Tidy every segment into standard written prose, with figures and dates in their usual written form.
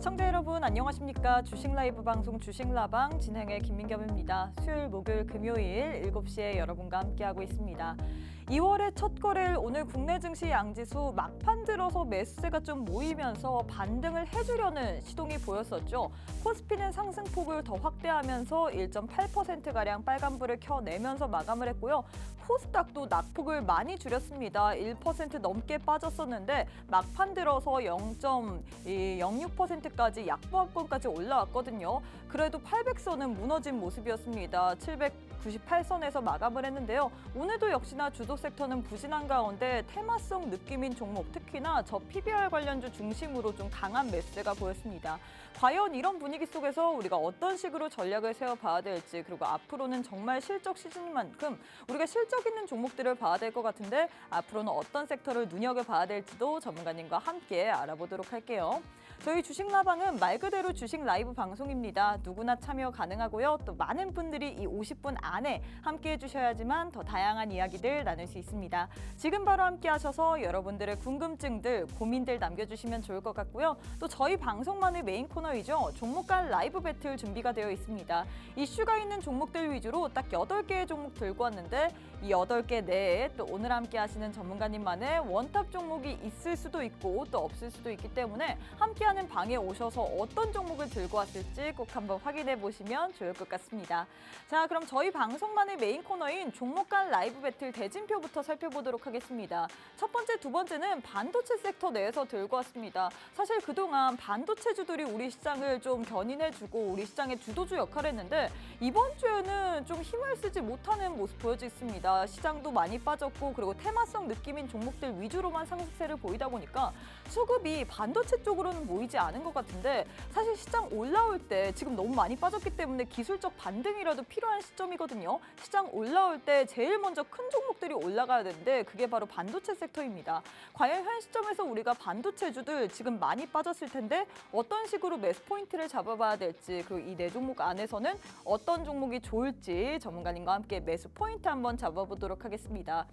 시청자 여러분 안녕하십니까? 주식 라이브 방송 주식라방 진행의 김민겸입니다. 수요일, 목요일, 금요일 7시에 여러분과 함께하고 있습니다. 2월의 첫 거래일 오늘 국내 증시 양지수 막판 들어서 매수세가 좀 모이면서 반등을 해주려는 시동이 보였었죠. 코스피는 상승폭을 더 확대하면서 1.8%가량 빨간불을 켜내면서 마감을 했고요. 코스닥도 낙폭을 많이 줄였습니다. 1% 넘게 빠졌었는데 막판 들어서 0.06%까지 약보합권까지 올라왔거든요. 그래도 800선은 무너진 모습이었습니다. 798선에서 마감을 했는데요. 오늘도 역시나 주도 섹터는 부진한 가운데 테마성 느낌인 종목, 특히나 저 PBR 관련주 중심으로 좀 강한 매수세가 보였습니다. 과연 이런 분위기 속에서 우리가 어떤 식으로 전략을 세워봐야 될지, 그리고 앞으로는 정말 실적 시즌인 만큼 우리가 실적 있는 종목들을 봐야 될 것 같은데 앞으로는 어떤 섹터를 눈여겨봐야 될지도 전문가님과 함께 알아보도록 할게요. 저희 주식라방은 말 그대로 주식 라이브 방송입니다. 누구나 참여 가능하고요. 또 많은 분들이 이 50분 안에 함께해 주셔야지만 더 다양한 이야기들 나눌 수 있습니다. 지금 바로 함께 하셔서 여러분들의 궁금증들, 고민들 남겨주시면 좋을 것 같고요. 또 저희 방송만의 메인 코너이죠. 종목 간 라이브 배틀 준비가 되어 있습니다. 이슈가 있는 종목들 위주로 딱 8개의 종목 들고 왔는데 이 8개 내에 또 오늘 함께 하시는 전문가님만의 원탑 종목이 있을 수도 있고 또 없을 수도 있기 때문에 함께하는 방에 오셔서 어떤 종목을 들고 왔을지 꼭 한번 확인해 보시면 좋을 것 같습니다. 자, 그럼 저희 방송만의 메인 코너인 종목 간 라이브 배틀 대진표부터 살펴보도록 하겠습니다. 첫 번째, 두 번째는 반도체 섹터 내에서 들고 왔습니다. 사실 그동안 반도체주들이 우리 시장을 좀 견인해주고 우리 시장의 주도주 역할을 했는데 이번 주에는 좀 힘을 쓰지 못하는 모습 보여지고 있습니다. 시장도 많이 빠졌고 그리고 테마성 느낌인 종목들 위주로만 상승세를 보이다 보니까 수급이 반도체 쪽으로는 모이지 않은 것 같은데 사실 시장 올라올 때 지금 너무 많이 빠졌기 때문에 기술적 반등이라도 필요한 시점이거든요. 시장 올라올 때 제일 먼저 큰 종목들이 올라가야 되는데 그게 바로 반도체 섹터입니다. 과연 현 시점에서 우리가 반도체주들 지금 많이 빠졌을 텐데 어떤 식으로 매수 포인트를 잡아봐야 될지, 그리고 이 네 종목 안에서는 어떤 종목이 좋을지 전문가님과 함께 매수 포인트 한번 잡아보도록 하겠습니다.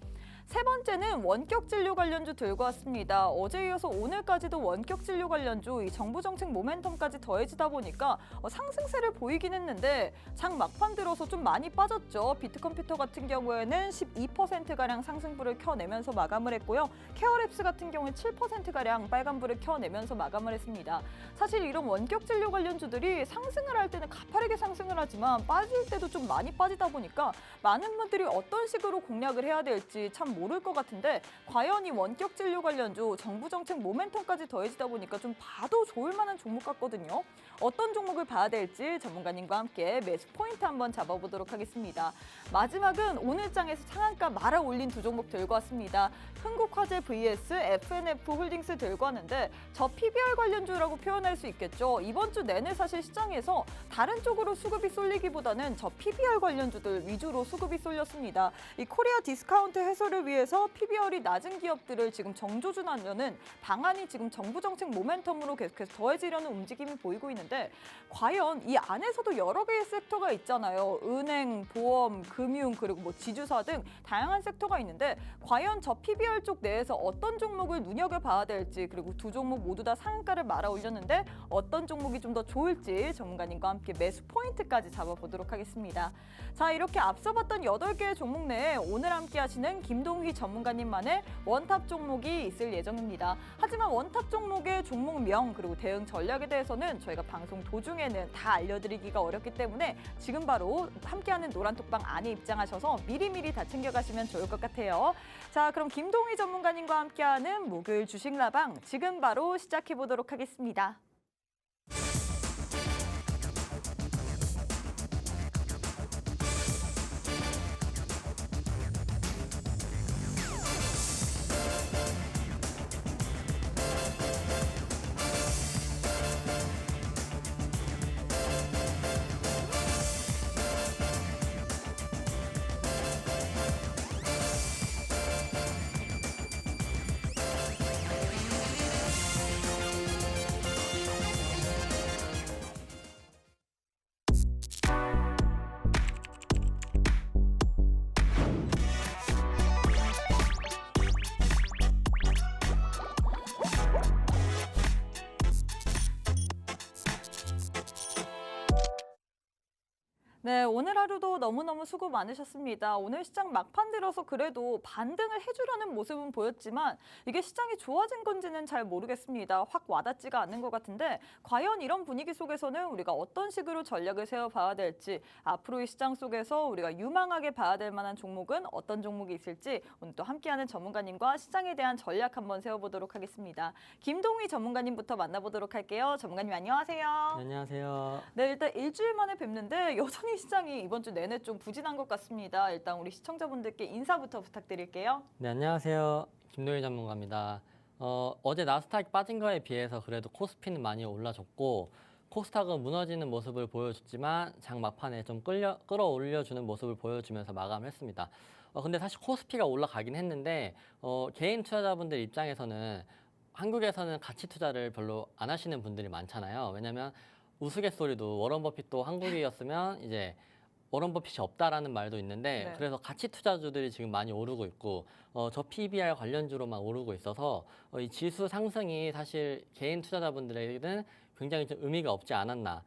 세 번째는 원격 진료 관련주 들고 왔습니다. 어제 이어서 오늘까지도 원격 진료 관련주, 이 정부 정책 모멘텀까지 더해지다 보니까 상승세를 보이긴 했는데 장 막판 들어서 좀 많이 빠졌죠. 비트컴퓨터 같은 경우에는 12%가량 상승불을 켜내면서 마감을 했고요. 케어랩스 같은 경우는 7%가량 빨간불을 켜내면서 마감을 했습니다. 사실 이런 원격 진료 관련주들이 상승을 할 때는 가파르게 상승을 하지만 빠질 때도 좀 많이 빠지다 보니까 많은 분들이 어떤 식으로 공략을 해야 될지 참 모를 것 같은데 과연 이 원격 진료 관련주 정부 정책 모멘텀까지 더해지다 보니까 좀 봐도 좋을 만한 종목 같거든요. 어떤 종목을 봐야 될지 전문가님과 함께 매수 포인트 한번 잡아보도록 하겠습니다. 마지막은 오늘 장에서 상한가 말아 올린 두 종목 들고 왔습니다. 흥국화재 vs FNF 홀딩스 들고 왔는데 저 PBR 관련주라고 표현할 수 있겠죠. 이번 주 내내 사실 시장에서 다른 쪽으로 수급이 쏠리기보다는 저 PBR 관련주들 위주로 수급이 쏠렸습니다. 이 코리아 디스카운트 해소를 위해서 PBR이 낮은 기업들을 지금 정조준하려는 방안이 지금 정부 정책 모멘텀으로 계속해서 더해지려는 움직임이 보이고 있는데 과연 이 안에서도 여러 개의 섹터가 있잖아요. 은행, 보험, 금융, 그리고 뭐 지주사 등 다양한 섹터가 있는데 과연 저 PBR 쪽 내에서 어떤 종목을 눈여겨봐야 될지, 그리고 두 종목 모두 다 상한가를 말아 올렸는데 어떤 종목이 좀 더 좋을지 전문가님과 함께 매수 포인트까지 잡아보도록 하겠습니다. 자, 이렇게 앞서 봤던 8개의 종목 내에 오늘 함께 하시는 김동휘 전문가님만의 원탑 종목이 있을 예정입니다. 하지만 원탑 종목의 종목명 그리고 대응 전략에 대해서는 저희가 방송 도중에는 다 알려드리기가 어렵기 때문에 지금 바로 함께하는 노란톡방 안에 입장하셔서 미리미리 다 챙겨가시면 좋을 것 같아요. 자, 그럼 김동휘 전문가님과 함께하는 목요일 주식라방 지금 바로 시작해보도록 하겠습니다. 네, 오늘 하루도 너무너무 수고 많으셨습니다. 오늘 시장 막판 들어서 그래도 반등을 해주려는 모습은 보였지만 이게 시장이 좋아진 건지는 잘 모르겠습니다. 확 와닿지가 않는 것 같은데 과연 이런 분위기 속에서는 우리가 어떤 식으로 전략을 세워봐야 될지 앞으로의 시장 속에서 우리가 유망하게 봐야 될 만한 종목은 어떤 종목이 있을지 오늘 또 함께하는 전문가님과 시장에 대한 전략 한번 세워보도록 하겠습니다. 김동휘 전문가님부터 만나보도록 할게요. 전문가님 안녕하세요. 안녕하세요. 네, 일단 일주일 만에 뵙는데 여전히 시장이 이번 주 내내 좀 부진한 것 같습니다. 일단 우리 시청자분들께 인사부터 부탁드릴게요. 네, 안녕하세요. 김노일 전문가입니다. 어제 나스닥이 빠진 거에 비해서 그래도 코스피는 많이 올라줬고 코스닥은 무너지는 모습을 보여줬지만 장 막판에 좀 끌어올려주는 모습을 보여주면서 마감했습니다. 근데 사실 코스피가 올라가긴 했는데 개인 투자자분들 입장에서는 한국에서는 가치 투자를 별로 안 하시는 분들이 많잖아요. 왜냐하면 우스갯소리도 워런 버핏도 한국이었으면 이제 워런 버핏이 없다라는 말도 있는데 네. 그래서 가치 투자주들이 지금 많이 오르고 있고 저 PBR 관련주로만 오르고 있어서 이 지수 상승이 사실 개인 투자자분들에게는 굉장히 좀 의미가 없지 않았나.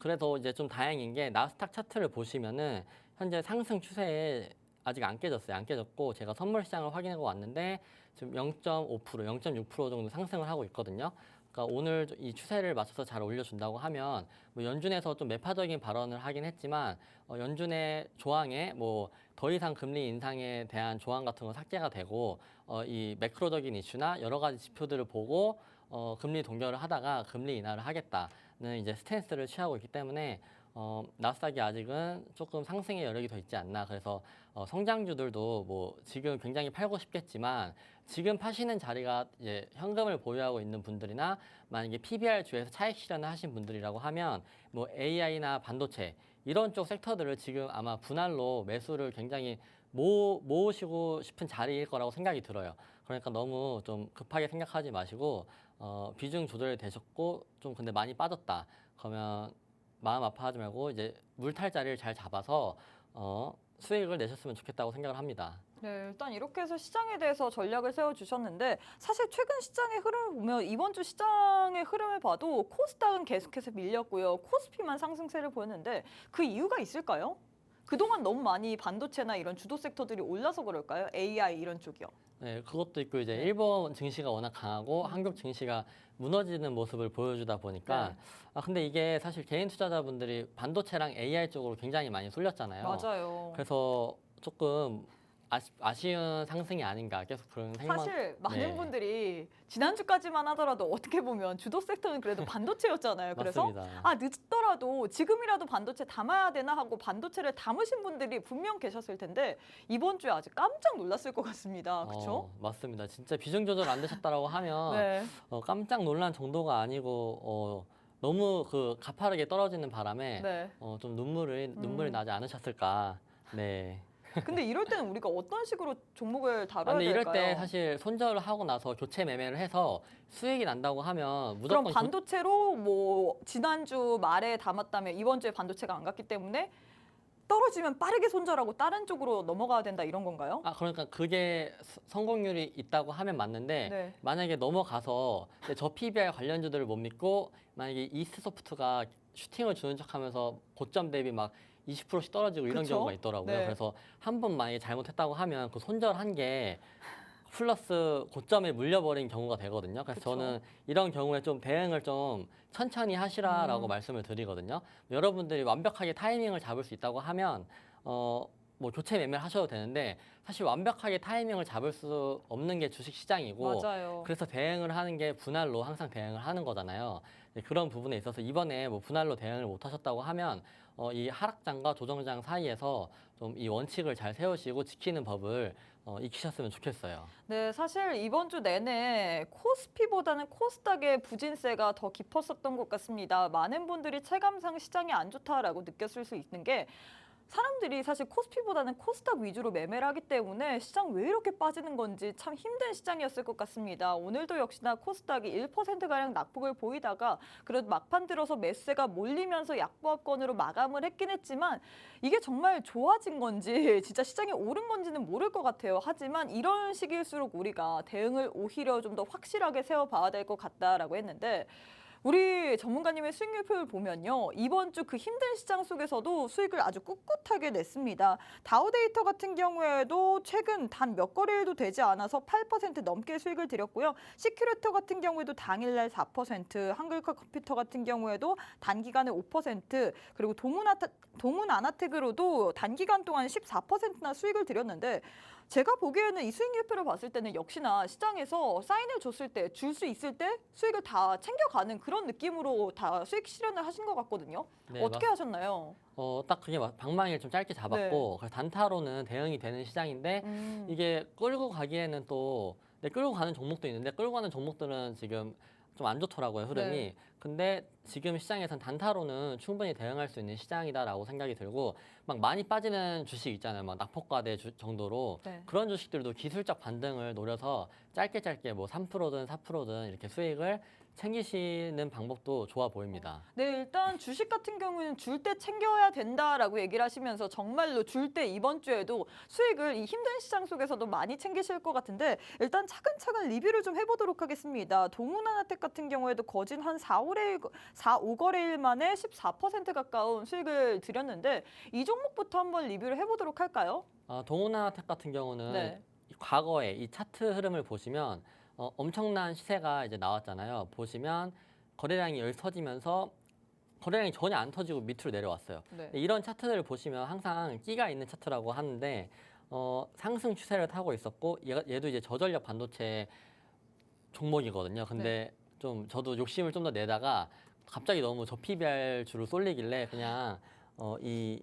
그래서 이제 좀 다행인 게 나스닥 차트를 보시면은 현재 상승 추세에 아직 안 깨졌어요. 안 깨졌고 제가 선물 시장을 확인하고 왔는데 지금 0.5%, 0.6% 정도 상승을 하고 있거든요. 그러니까 오늘 이 추세를 맞춰서 잘 올려준다고 하면 뭐 연준에서 좀 매파적인 발언을 하긴 했지만 연준의 조항에 뭐 더 이상 금리 인상에 대한 조항 같은 거 삭제가 되고 이 매크로적인 이슈나 여러 가지 지표들을 보고 금리 동결을 하다가 금리 인하를 하겠다는 이제 스탠스를 취하고 있기 때문에 나스닥이 아직은 조금 상승의 여력이 더 있지 않나. 그래서 성장주들도 뭐 지금 굉장히 팔고 싶겠지만 지금 파시는 자리가 이제 현금을 보유하고 있는 분들이나 만약에 PBR 주에서 차익 실현을 하신 분들이라고 하면 뭐 AI나 반도체 이런 쪽 섹터들을 지금 아마 분할로 매수를 굉장히 모으시고 싶은 자리일 거라고 생각이 들어요. 그러니까 너무 좀 급하게 생각하지 마시고 비중 조절이 되셨고 좀 근데 많이 빠졌다. 그러면 마음 아파하지 말고 이제 물탈 자리를 잘 잡아서 수익을 내셨으면 좋겠다고 생각을 합니다. 네, 일단 이렇게 해서 시장에 대해서 전략을 세워주셨는데 사실 최근 시장의 흐름을 보면 이번 주 시장의 흐름을 봐도 코스닥은 계속해서 밀렸고요. 코스피만 상승세를 보였는데 그 이유가 있을까요? 그동안 너무 많이 반도체나 이런 주도 섹터들이 올라서 그럴까요? AI 이런 쪽이요. 네, 그것도 있고 이제 네. 일본 증시가 워낙 강하고 한국 증시가 무너지는 모습을 보여주다 보니까 네. 근데 이게 사실 개인 투자자분들이 반도체랑 AI 쪽으로 굉장히 많이 쏠렸잖아요. 맞아요. 그래서 조금 아쉬운 상승이 아닌가 계속 그런 생각. 사실 많은 네. 분들이 지난주까지만 하더라도 어떻게 보면 주도 섹터는 그래도 반도체였잖아요. 그래서 맞습니다. 아 늦더라도 지금이라도 반도체 담아야 되나 하고 반도체를 담으신 분들이 분명 계셨을 텐데 이번 주에 아주 깜짝 놀랐을 것 같습니다. 그렇죠? 맞습니다. 진짜 비중 조절 안 되셨다라고 하면 네. 깜짝 놀란 정도가 아니고 너무 그 가파르게 떨어지는 바람에 네. 좀 눈물이 나지 않으셨을까. 네. 근데 이럴 때는 우리가 어떤 식으로 종목을 다뤄야 근데 이럴 될까요? 때 사실 손절을 하고 나서 교체 매매를 해서 수익이 난다고 하면 그럼 무조건 반도체로 뭐 지난주 말에 담았다면 이번 주에 반도체가 안 갔기 때문에 떨어지면 빠르게 손절하고 다른 쪽으로 넘어가야 된다 이런 건가요? 그러니까 그게 성공률이 있다고 하면 맞는데 네. 만약에 넘어가서 저 PBR 관련주들을 못 믿고 만약에 이스트소프트가 슈팅을 주는 척하면서 고점 대비 막 20%씩 떨어지고 이런 그쵸? 경우가 있더라고요. 네. 그래서 한 번 만약에 잘못했다고 하면 그 손절한 게 플러스 고점에 물려버린 경우가 되거든요. 그래서 그쵸. 저는 이런 경우에 좀 대응을 좀 천천히 하시라라고 음. 말씀을 드리거든요. 여러분들이 완벽하게 타이밍을 잡을 수 있다고 하면 뭐 교체 매매를 하셔도 되는데 사실 완벽하게 타이밍을 잡을 수 없는 게 주식 시장이고 맞아요. 그래서 대응을 하는 게 분할로 항상 대응을 하는 거잖아요. 그런 부분에 있어서 이번에 뭐 분할로 대응을 못 하셨다고 하면 이 하락장과 조정장 사이에서 좀 이 원칙을 잘 세우시고 지키는 법을 익히셨으면 좋겠어요. 네, 사실 이번 주 내내 코스피보다는 코스닥의 부진세가 더 깊었었던 것 같습니다. 많은 분들이 체감상 시장이 안 좋다라고 느꼈을 수 있는 게 사람들이 사실 코스피보다는 코스닥 위주로 매매를 하기 때문에 시장 왜 이렇게 빠지는 건지 참 힘든 시장이었을 것 같습니다. 오늘도 역시나 코스닥이 1%가량 낙폭을 보이다가 그래도 막판 들어서 매수세가 몰리면서 약보합권으로 마감을 했긴 했지만 이게 정말 좋아진 건지 진짜 시장이 오른 건지는 모를 것 같아요. 하지만 이런 시기일수록 우리가 대응을 오히려 좀 더 확실하게 세워봐야 될 것 같다라고 했는데 우리 전문가님의 수익률표를 보면요. 이번 주 그 힘든 시장 속에서도 수익을 아주 꿋꿋하게 냈습니다. 다우데이터 같은 경우에도 최근 단 몇 거래일도 되지 않아서 8% 넘게 수익을 드렸고요. 시큐리터 같은 경우에도 당일날 4%, 한글카 컴퓨터 같은 경우에도 단기간에 5%, 그리고 동훈아나텍으로도 단기간 동안 14%나 수익을 드렸는데 제가 보기에는 이 수익률표를 봤을 때는 역시나 시장에서 사인을 줬을 때, 줄 수 있을 때 수익을 다 챙겨가는 그런 느낌으로 다 수익 실현을 하신 것 같거든요. 네, 어떻게 하셨나요? 딱 그게 방망이를 좀 짧게 잡았고 그래서 단타로는 대응이 되는 시장인데 이게 끌고 가기에는 또 끌고 가는 종목도 있는데 끌고 가는 종목들은 지금 좀 안 좋더라고요, 흐름이. 네. 근데 지금 시장에선 단타로는 충분히 대응할 수 있는 시장이다라고 생각이 들고 막 많이 빠지는 주식 있잖아요. 막 낙폭과대 정도로 네. 그런 주식들도 기술적 반등을 노려서 짧게 뭐 3%든 4%든 이렇게 수익을 챙기시는 방법도 좋아 보입니다. 네, 일단 주식 같은 경우는 줄 때 챙겨야 된다라고 얘기를 하시면서 정말로 줄 때 이번 주에도 수익을 이 힘든 시장 속에서도 많이 챙기실 것 같은데 일단 차근차근 리뷰를 좀 해보도록 하겠습니다. 동훈아나텍 같은 경우에도 거진 한 5거래일 만에 14% 가까운 수익을 드렸는데 이 종목부터 한번 리뷰를 해보도록 할까요? 동훈아텍 같은 경우는 네. 과거에 이 차트 흐름을 보시면 엄청난 시세가 이제 나왔잖아요. 보시면 거래량이 여기 터지면서 거래량이 전혀 안 터지고 밑으로 내려왔어요. 네. 이런 차트들을 보시면 항상 끼가 있는 차트라고 하는데 상승 추세를 타고 있었고 얘도 이제 저전력 반도체 종목이거든요. 근데 좀 저도 욕심을 좀 더 내다가 갑자기 너무 저 PBR 주로 쏠리길래 그냥 이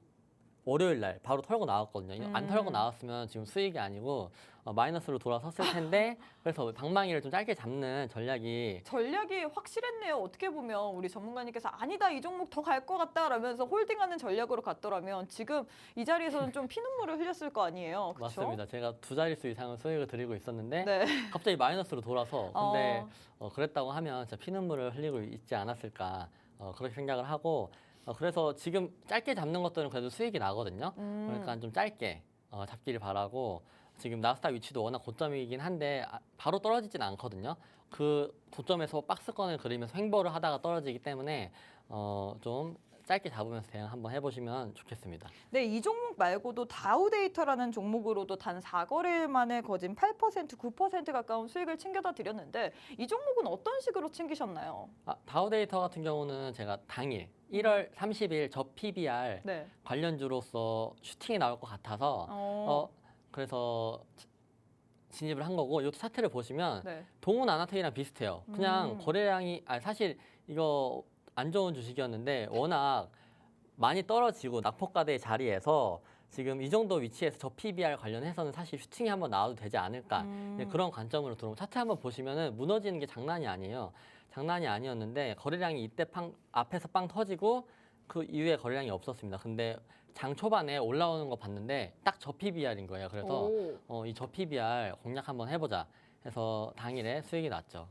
월요일 날 바로 털고 나왔거든요. 안 털고 나왔으면 지금 수익이 아니고 마이너스로 돌아섰을 텐데 그래서 방망이를 좀 짧게 잡는 전략이 확실했네요. 어떻게 보면 우리 전문가님께서 아니다 이 종목 더 갈 것 같다 라면서 홀딩하는 전략으로 갔더라면 지금 이 자리에서는 좀 피눈물을 흘렸을 거 아니에요. 그쵸? 맞습니다. 제가 두 자릿수 이상은 수익을 드리고 있었는데 네. 갑자기 마이너스로 돌아서 근데 그랬다고 하면 진짜 피눈물을 흘리고 있지 않았을까 그렇게 생각을 하고 그래서 지금 짧게 잡는 것들은 그래도 수익이 나거든요. 그러니까 좀 짧게 잡기를 바라고 지금 나스닥 위치도 워낙 고점이긴 한데 바로 떨어지진 않거든요. 그 고점에서 박스권을 그리면서 횡보를 하다가 떨어지기 때문에 좀 짧게 잡으면서 대응 한번 해보시면 좋겠습니다. 네, 이 종목 말고도 다우데이터라는 종목으로도 단 4거래일 만에 거진 8%, 9% 가까운 수익을 챙겨다 드렸는데 이 종목은 어떤 식으로 챙기셨나요? 다우데이터 같은 경우는 제가 당일 1월 30일 저 PBR 네. 관련주로서 슈팅이 나올 것 같아서 그래서 진입을 한 거고 이 차트를 보시면 네. 동훈아나텍이랑 비슷해요. 그냥 거래량이 사실 이거 안 좋은 주식이었는데 워낙 많이 떨어지고 낙폭과대 자리에서 지금 이 정도 위치에서 저 PBR 관련해서는 사실 슈팅이 한번 나와도 되지 않을까 그런 관점으로 들어오면 차트 한번 보시면은 무너지는 게 장난이 아니에요. 장난이 아니었는데 거래량이 이때 앞에서 빵 터지고 그 이후에 거래량이 없었습니다. 근데 장 초반에 올라오는 거 봤는데 딱 저 PBR인 거예요. 그래서 이 저 PBR 공략 한번 해보자 해서 당일에 수익이 났죠.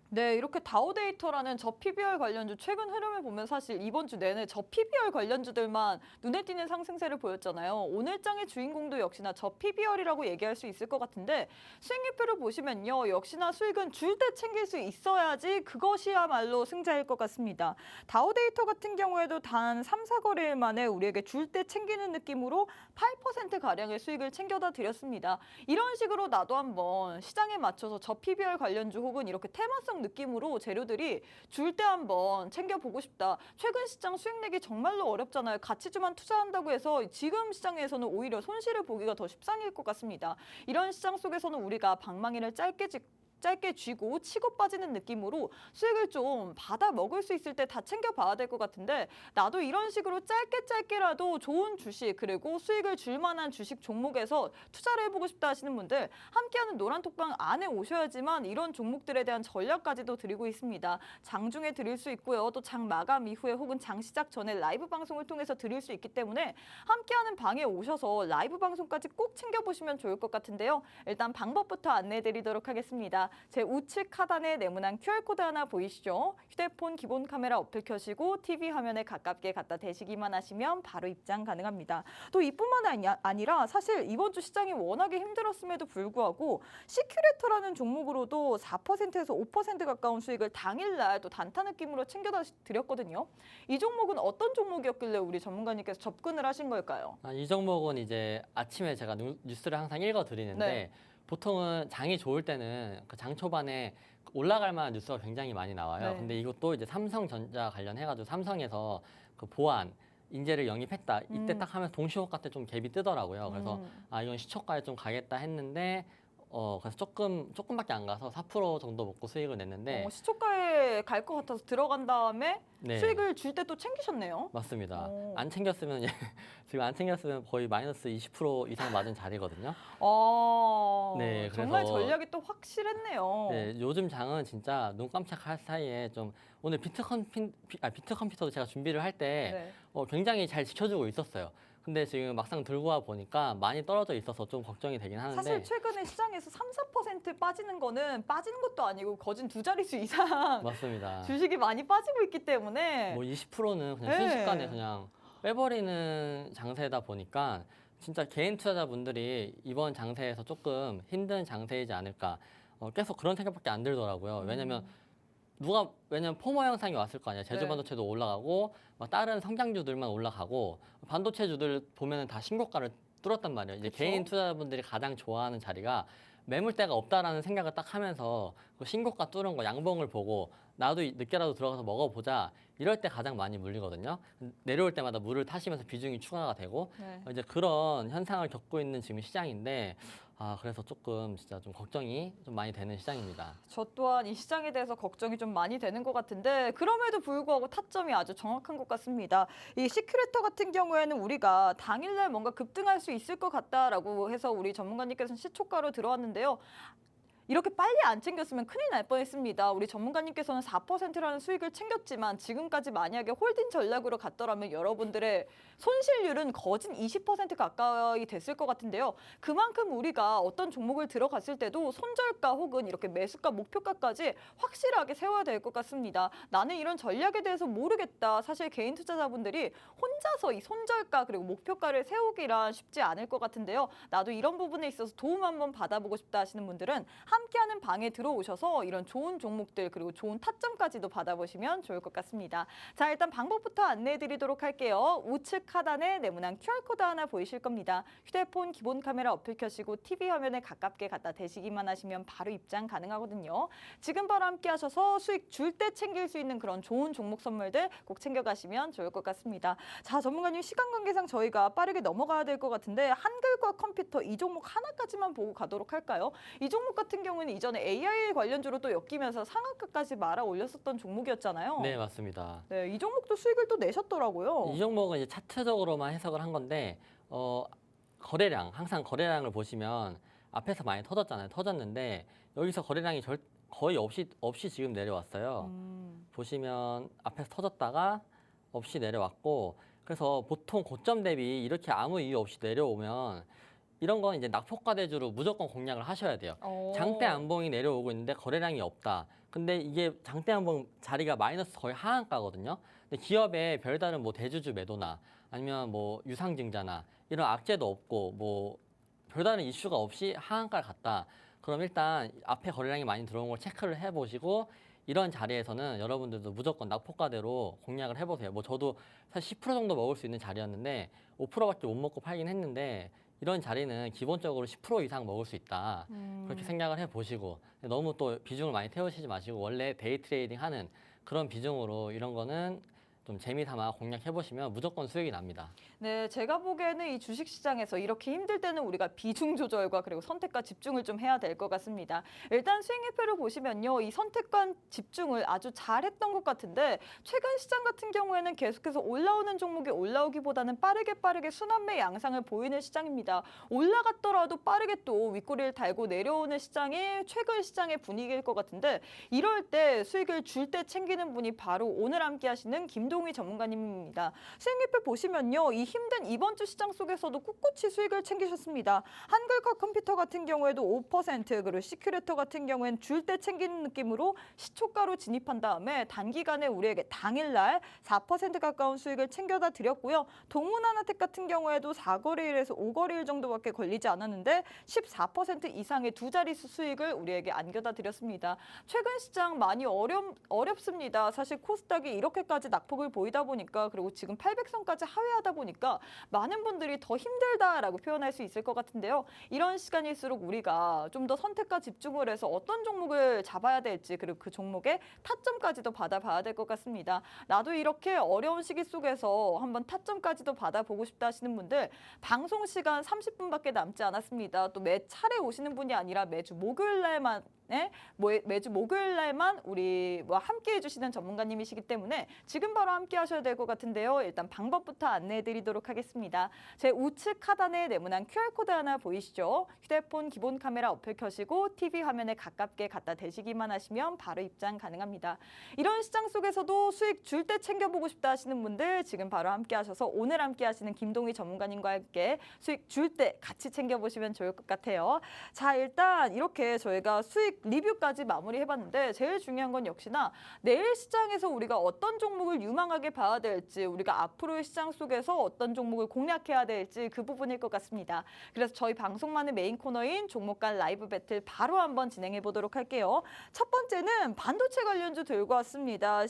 네, 이렇게 다우데이터라는 저 PBR 관련주 최근 흐름을 보면 사실 이번 주 내내 저 PBR 관련주들만 눈에 띄는 상승세를 보였잖아요. 오늘 장의 주인공도 역시나 저 PBR이라고 얘기할 수 있을 것 같은데 수익률표를 보시면요. 역시나 수익은 줄 때 챙길 수 있어야지 그것이야말로 승자일 것 같습니다. 다우데이터 같은 경우에도 단 3, 4거래일 만에 우리에게 줄 때 챙기는 느낌으로 8%가량의 수익을 챙겨다 드렸습니다. 이런 식으로 나도 한번 시장에 맞춰서 저 PBR 관련주 혹은 이렇게 테마성 느낌으로 재료들이 줄 때 한번 챙겨보고 싶다. 최근 시장 수익 내기 정말로 어렵잖아요. 가치주만 투자한다고 해서 지금 시장에서는 오히려 손실을 보기가 더 십상일 것 같습니다. 이런 시장 속에서는 우리가 방망이를 짧게 쥐고 치고 빠지는 느낌으로 수익을 좀 받아 먹을 수 있을 때 다 챙겨봐야 될 것 같은데 나도 이런 식으로 짧게라도 좋은 주식 그리고 수익을 줄 만한 주식 종목에서 투자를 해보고 싶다 하시는 분들 함께하는 노란톡방 안에 오셔야지만 이런 종목들에 대한 전략까지도 드리고 있습니다. 장중에 드릴 수 있고요. 또 장 마감 이후에 혹은 장 시작 전에 라이브 방송을 통해서 드릴 수 있기 때문에 함께하는 방에 오셔서 라이브 방송까지 꼭 챙겨보시면 좋을 것 같은데요. 일단 방법부터 안내해드리도록 하겠습니다. 제 우측 하단에 네모난 QR코드 하나 보이시죠? 휴대폰 기본 카메라 어플 켜시고 TV 화면에 가깝게 갖다 대시기만 하시면 바로 입장 가능합니다. 또 이뿐만 아니라 사실 이번 주 시장이 워낙에 힘들었음에도 불구하고 시큐레터라는 종목으로도 4%에서 5% 가까운 수익을 당일날 또 단타 느낌으로 챙겨다 드렸거든요. 이 종목은 어떤 종목이었길래 우리 전문가님께서 접근을 하신 걸까요? 이 종목은 이제 아침에 제가 뉴스를 항상 읽어드리는데 네. 보통은 장이 좋을 때는 그 장 초반에 올라갈 만한 뉴스가 굉장히 많이 나와요. 네. 근데 이것도 이제 삼성전자 관련해가지고 삼성에서 그 보안 인재를 영입했다. 이때 딱 하면서 동시호가 때 좀 갭이 뜨더라고요. 그래서 이건 시초가에 좀 가겠다 했는데 그래서 조금밖에 안 가서 4% 정도 먹고 수익을 냈는데 시초가에 갈 것 같아서 들어간 다음에 네. 수익을 줄 때 또 챙기셨네요. 맞습니다. 오. 안 챙겼으면 지금 안 챙겼으면 거의 마이너스 20% 이상 맞은 자리거든요. 네, 정말 그래서- 전략이 또 확실했네요. 네, 요즘 장은 진짜 눈 깜짝할 사이에 좀 오늘 비트 컴퓨터도 제가 준비를 할 때 네. 굉장히 잘 지켜주고 있었어요. 근데 지금 막상 들고 와 보니까 많이 떨어져 있어서 좀 걱정이 되긴 하는데 사실 최근에 시장에서 3~4% 빠지는 거는 빠지는 것도 아니고 거진 두 자릿수 이상 맞습니다. 주식이 많이 빠지고 있기 때문에 뭐 20%는 그냥 네. 순식간에 그냥 빼버리는 장세다 보니까 진짜 개인 투자자분들이 이번 장세에서 조금 힘든 장세이지 않을까 계속 그런 생각밖에 안 들더라고요. 왜냐면 포모 현상이 왔을 거 아니에요. 제조 네. 반도체도 올라가고 막 다른 성장주들만 올라가고 반도체주들 보면은 다 신고가를 뚫었단 말이에요. 이제 그쵸? 개인 투자자분들이 가장 좋아하는 자리가 매물대가 없다라는 생각을 딱 하면서 그 신고가 뚫은 거 양봉을 보고 나도 늦게라도 들어가서 먹어보자 이럴 때 가장 많이 물리거든요. 내려올 때마다 물을 타시면서 비중이 추가가 되고 네. 이제 그런 현상을 겪고 있는 지금 시장인데 그래서 조금 진짜 좀 걱정이 좀 많이 되는 시장입니다. 저 또한 이 시장에 대해서 걱정이 좀 많이 되는 것 같은데 그럼에도 불구하고 타점이 아주 정확한 것 같습니다. 이 시큐레터 같은 경우에는 우리가 당일날 뭔가 급등할 수 있을 것 같다라고 해서 우리 전문가님께서는 시초가로 들어왔는데요. 이렇게 빨리 안 챙겼으면 큰일 날 뻔했습니다. 우리 전문가님께서는 4%라는 수익을 챙겼지만 지금까지 만약에 홀딩 전략으로 갔더라면 여러분들의 손실률은 거진 20% 가까이 됐을 것 같은데요. 그만큼 우리가 어떤 종목을 들어갔을 때도 손절가 혹은 이렇게 매수가 목표가까지 확실하게 세워야 될 것 같습니다. 나는 이런 전략에 대해서 모르겠다. 사실 개인 투자자분들이 혼자서 이 손절가 그리고 목표가를 세우기란 쉽지 않을 것 같은데요. 나도 이런 부분에 있어서 도움 한번 받아보고 싶다 하시는 분들은 함께하는 방에 들어오셔서 이런 좋은 종목들 그리고 좋은 타점까지도 받아보시면 좋을 것 같습니다. 자, 일단 방법부터 안내해 드리도록 할게요. 우측 하단에 네모난 QR코드 하나 보이실 겁니다. 휴대폰 기본 카메라 어플 켜시고 TV 화면에 가깝게 갖다 대시기만 하시면 바로 입장 가능하거든요. 지금 바로 함께 하셔서 수익 줄 때 챙길 수 있는 그런 좋은 종목 선물들 꼭 챙겨가시면 좋을 것 같습니다. 자, 전문가님 시간 관계상 저희가 빠르게 넘어가야 될 것 같은데 한글과 컴퓨터 이 종목 하나까지만 보고 가도록 할까요? 이 종목 같은 경우는 이전에 AI 관련주로 또 엮이면서 상한가까지 말아 올렸었던 종목이었잖아요. 네, 맞습니다. 네, 이 종목도 수익을 또 내셨더라고요. 이 종목은 이제 차트적으로만 해석을 한 건데 항상 거래량을 보시면 앞에서 많이 터졌는데 여기서 거래량이 거의 없이 지금 내려왔어요. 보시면 앞에서 터졌다가 없이 내려왔고 그래서 보통 고점 대비 이렇게 아무 이유 없이 내려오면 이런 건 이제 낙폭과대주로 무조건 공략을 하셔야 돼요. 장대 안봉이 내려오고 있는데 거래량이 없다. 근데 이게 장대 안봉 자리가 마이너스 거의 하한가거든요. 근데 기업의 별다른 뭐 대주주 매도나 아니면 뭐 유상증자나 이런 악재도 없고 뭐 별다른 이슈가 없이 하한가를 갔다. 그럼 일단 앞에 거래량이 많이 들어온 걸 체크를 해보시고 이런 자리에서는 여러분들도 무조건 낙폭과대로 공략을 해보세요. 뭐 저도 사실 10% 정도 먹을 수 있는 자리였는데 5%밖에 못 먹고 팔긴 했는데 이런 자리는 기본적으로 10% 이상 먹을 수 있다. 그렇게 생각을 해보시고 너무 또 비중을 많이 태우시지 마시고 원래 데이 트레이딩 하는 그런 비중으로 이런 거는 좀 재미삼아 공략해보시면 무조건 수익이 납니다. 네, 제가 보기에는 이 주식시장에서 이렇게 힘들 때는 우리가 비중 조절과 그리고 선택과 집중을 좀 해야 될 것 같습니다. 일단 수익률표를 보시면요. 이 선택과 집중을 아주 잘했던 것 같은데 최근 시장 같은 경우에는 계속해서 올라오는 종목이 올라오기보다는 빠르게 순환매 양상을 보이는 시장입니다. 올라갔더라도 빠르게 또 윗꼬리를 달고 내려오는 시장이 최근 시장의 분위기일 것 같은데 이럴 때 수익을 줄 때 챙기는 분이 바로 오늘 함께 하시는 김동현 김동희 전문가님입니다. 수익률표 보시면요. 이 힘든 이번 주 시장 속에서도 꿋꿋이 수익을 챙기셨습니다. 한글과 컴퓨터 같은 경우에도 5%, 그리고 시큐레터 같은 경우에는 줄 때 챙기는 느낌으로 시초가로 진입한 다음에 단기간에 우리에게 당일날 4% 가까운 수익을 챙겨다 드렸고요. 동문하나텍 같은 경우에도 4거래일에서 5거래일 정도밖에 걸리지 않았는데 14% 이상의 두 자릿수 수익을 우리에게 안겨다 드렸습니다. 최근 시장 많이 어렵습니다. 사실 코스닥이 이렇게까지 낙폭을 보이다 보니까, 그리고 지금 800선까지 하회하다 보니까 많은 분들이 더 힘들다라고 표현할 수 있을 것 같은데요. 이런 시간일수록 우리가 좀 더 선택과 집중을 해서 어떤 종목을 잡아야 될지, 그리고 그 종목의 타점까지도 받아봐야 될 것 같습니다. 나도 이렇게 어려운 시기 속에서 한번 타점까지도 받아보고 싶다 하시는 분들, 방송 시간 30분밖에 남지 않았습니다. 또 매 차례 오시는 분이 아니라 매주 목요일 날만 매주 목요일 날만 우리와 함께 해주시는 전문가님이시기 때문에 지금 바로 함께 하셔야 될 것 같은데요. 일단 방법부터 안내해 드리도록 하겠습니다. 제 우측 하단에 네모난 QR코드 하나 보이시죠? 휴대폰 기본 카메라 어플 켜시고 TV 화면에 가깝게 갖다 대시기만 하시면 바로 입장 가능합니다. 이런 시장 속에서도 수익 줄 때 챙겨보고 싶다 하시는 분들 지금 바로 함께 하셔서 오늘 함께 하시는 김동희 전문가님과 함께 수익 줄 때 같이 챙겨보시면 좋을 것 같아요. 자, 일단 이렇게 저희가 수익 리뷰까지 마무리해봤는데 제일 중요한 건 역시나 내일 시장에서 우리가 어떤 종목을 유망하게 봐야 될지, 우리가 앞으로의 시장 속에서 어떤 종목을 공략해야 될지 그 부분일 것 같습니다. 그래서 저희 방송만의 메인 코너인 종목 간 라이브 배틀 바로 한번 진행해 보도록 할게요. 첫 번째는 반도체 관련주 들고 왔습니다.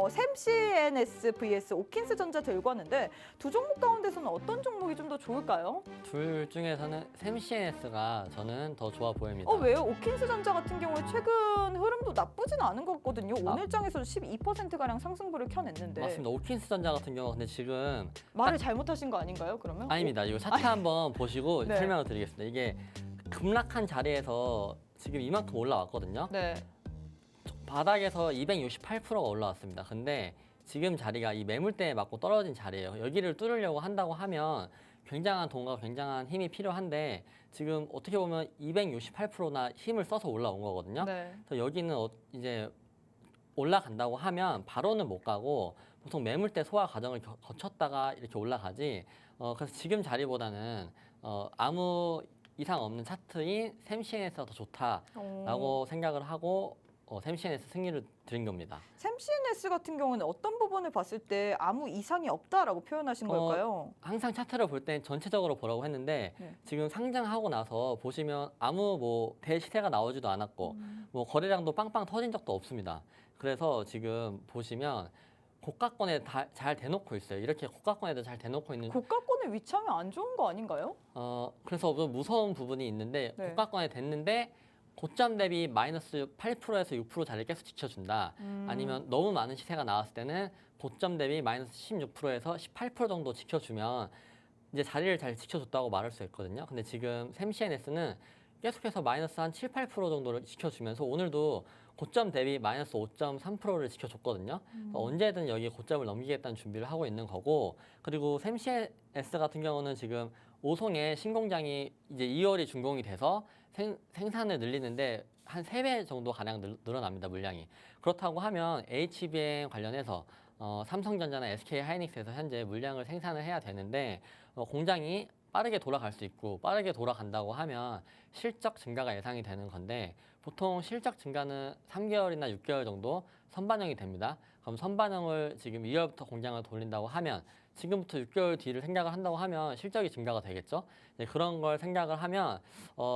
샘CNS vs 오킨스 전자 들고 왔는데 두 종목 가운데서는 어떤 종목이 좀 더 좋을까요? 둘 중에서는 샘CNS가 저는 더 좋아 보입니다. 왜요? 오킨스 전자 같은 경우에 최근 흐름도 나쁘진 않은 것 같거든요. 오늘 장에서도 12%가량 상승분을 켜냈는데. 맞습니다. 오킨스 전자 같은 경우 근데 지금 말을 잘못하신 거 아닌가요? 그러면? 아닙니다. 이거 차트 한번 보시고 네. 설명을 드리겠습니다. 이게 급락한 자리에서 지금 이만큼 올라왔거든요. 네. 바닥에서 268%가 올라왔습니다. 근데 지금 자리가 이 매물대에 맞고 떨어진 자리예요. 여기를 뚫으려고 한다고 하면 굉장한 돈과 굉장한 힘이 필요한데 지금 어떻게 보면 268%나 힘을 써서 올라온 거거든요. 네. 그래서 여기는 이제 올라간다고 하면 바로는 못 가고 보통 매물대 소화 과정을 거쳤다가 이렇게 올라가지. 그래서 지금 자리보다는 아무 이상 없는 차트인 샘CNS가 더 좋다라고 생각을 하고 샘CNS 승리를 드린 겁니다. 샘CNS 같은 경우는 어떤 부분을 봤을 때 아무 이상이 없다라고 표현하신 걸까요? 항상 차트를 볼 때 전체적으로 보라고 했는데 네. 지금 상장하고 나서 보시면 아무 대시세가 나오지도 않았고 거래량도 빵빵 터진 적도 없습니다. 그래서 지금 보시면 고가권에 잘 대놓고 있어요. 이렇게 고가권에도 잘 대놓고 있는. 고가권에 위치하면 안 좋은 거 아닌가요? 그래서 좀 무서운 부분이 있는데 네. 고가권에 됐는데 고점 대비 마이너스 8%에서 6% 자리를 계속 지켜준다. 아니면 너무 많은 시세가 나왔을 때는 고점 대비 마이너스 16%에서 18% 정도 지켜주면 이제 자리를 잘 지켜줬다고 말할 수 있거든요. 근데 지금 샘CNS는 계속해서 마이너스 한 7, 8% 정도를 지켜주면서 오늘도 고점 대비 마이너스 5.3%를 지켜줬거든요. 언제든 여기 고점을 넘기겠다는 준비를 하고 있는 거고, 그리고 샘CNS 같은 경우는 지금 오송에 신공장이 이제 2월이 준공이 돼서 생산을 늘리는데 한 3배 정도 가량 늘어납니다, 물량이. 그렇다고 하면 HBM 관련해서 삼성전자나 SK하이닉스에서 현재 물량을 생산을 해야 되는데 공장이 빠르게 돌아갈 수 있고 빠르게 돌아간다고 하면 실적 증가가 예상이 되는 건데 보통 실적 증가는 3개월이나 6개월 정도 선반영이 됩니다. 그럼 선반영을 지금 2월부터 공장을 돌린다고 하면 지금부터 6개월 뒤를 생각을 한다고 하면 실적이 증가가 되겠죠. 그런 걸 생각을 하면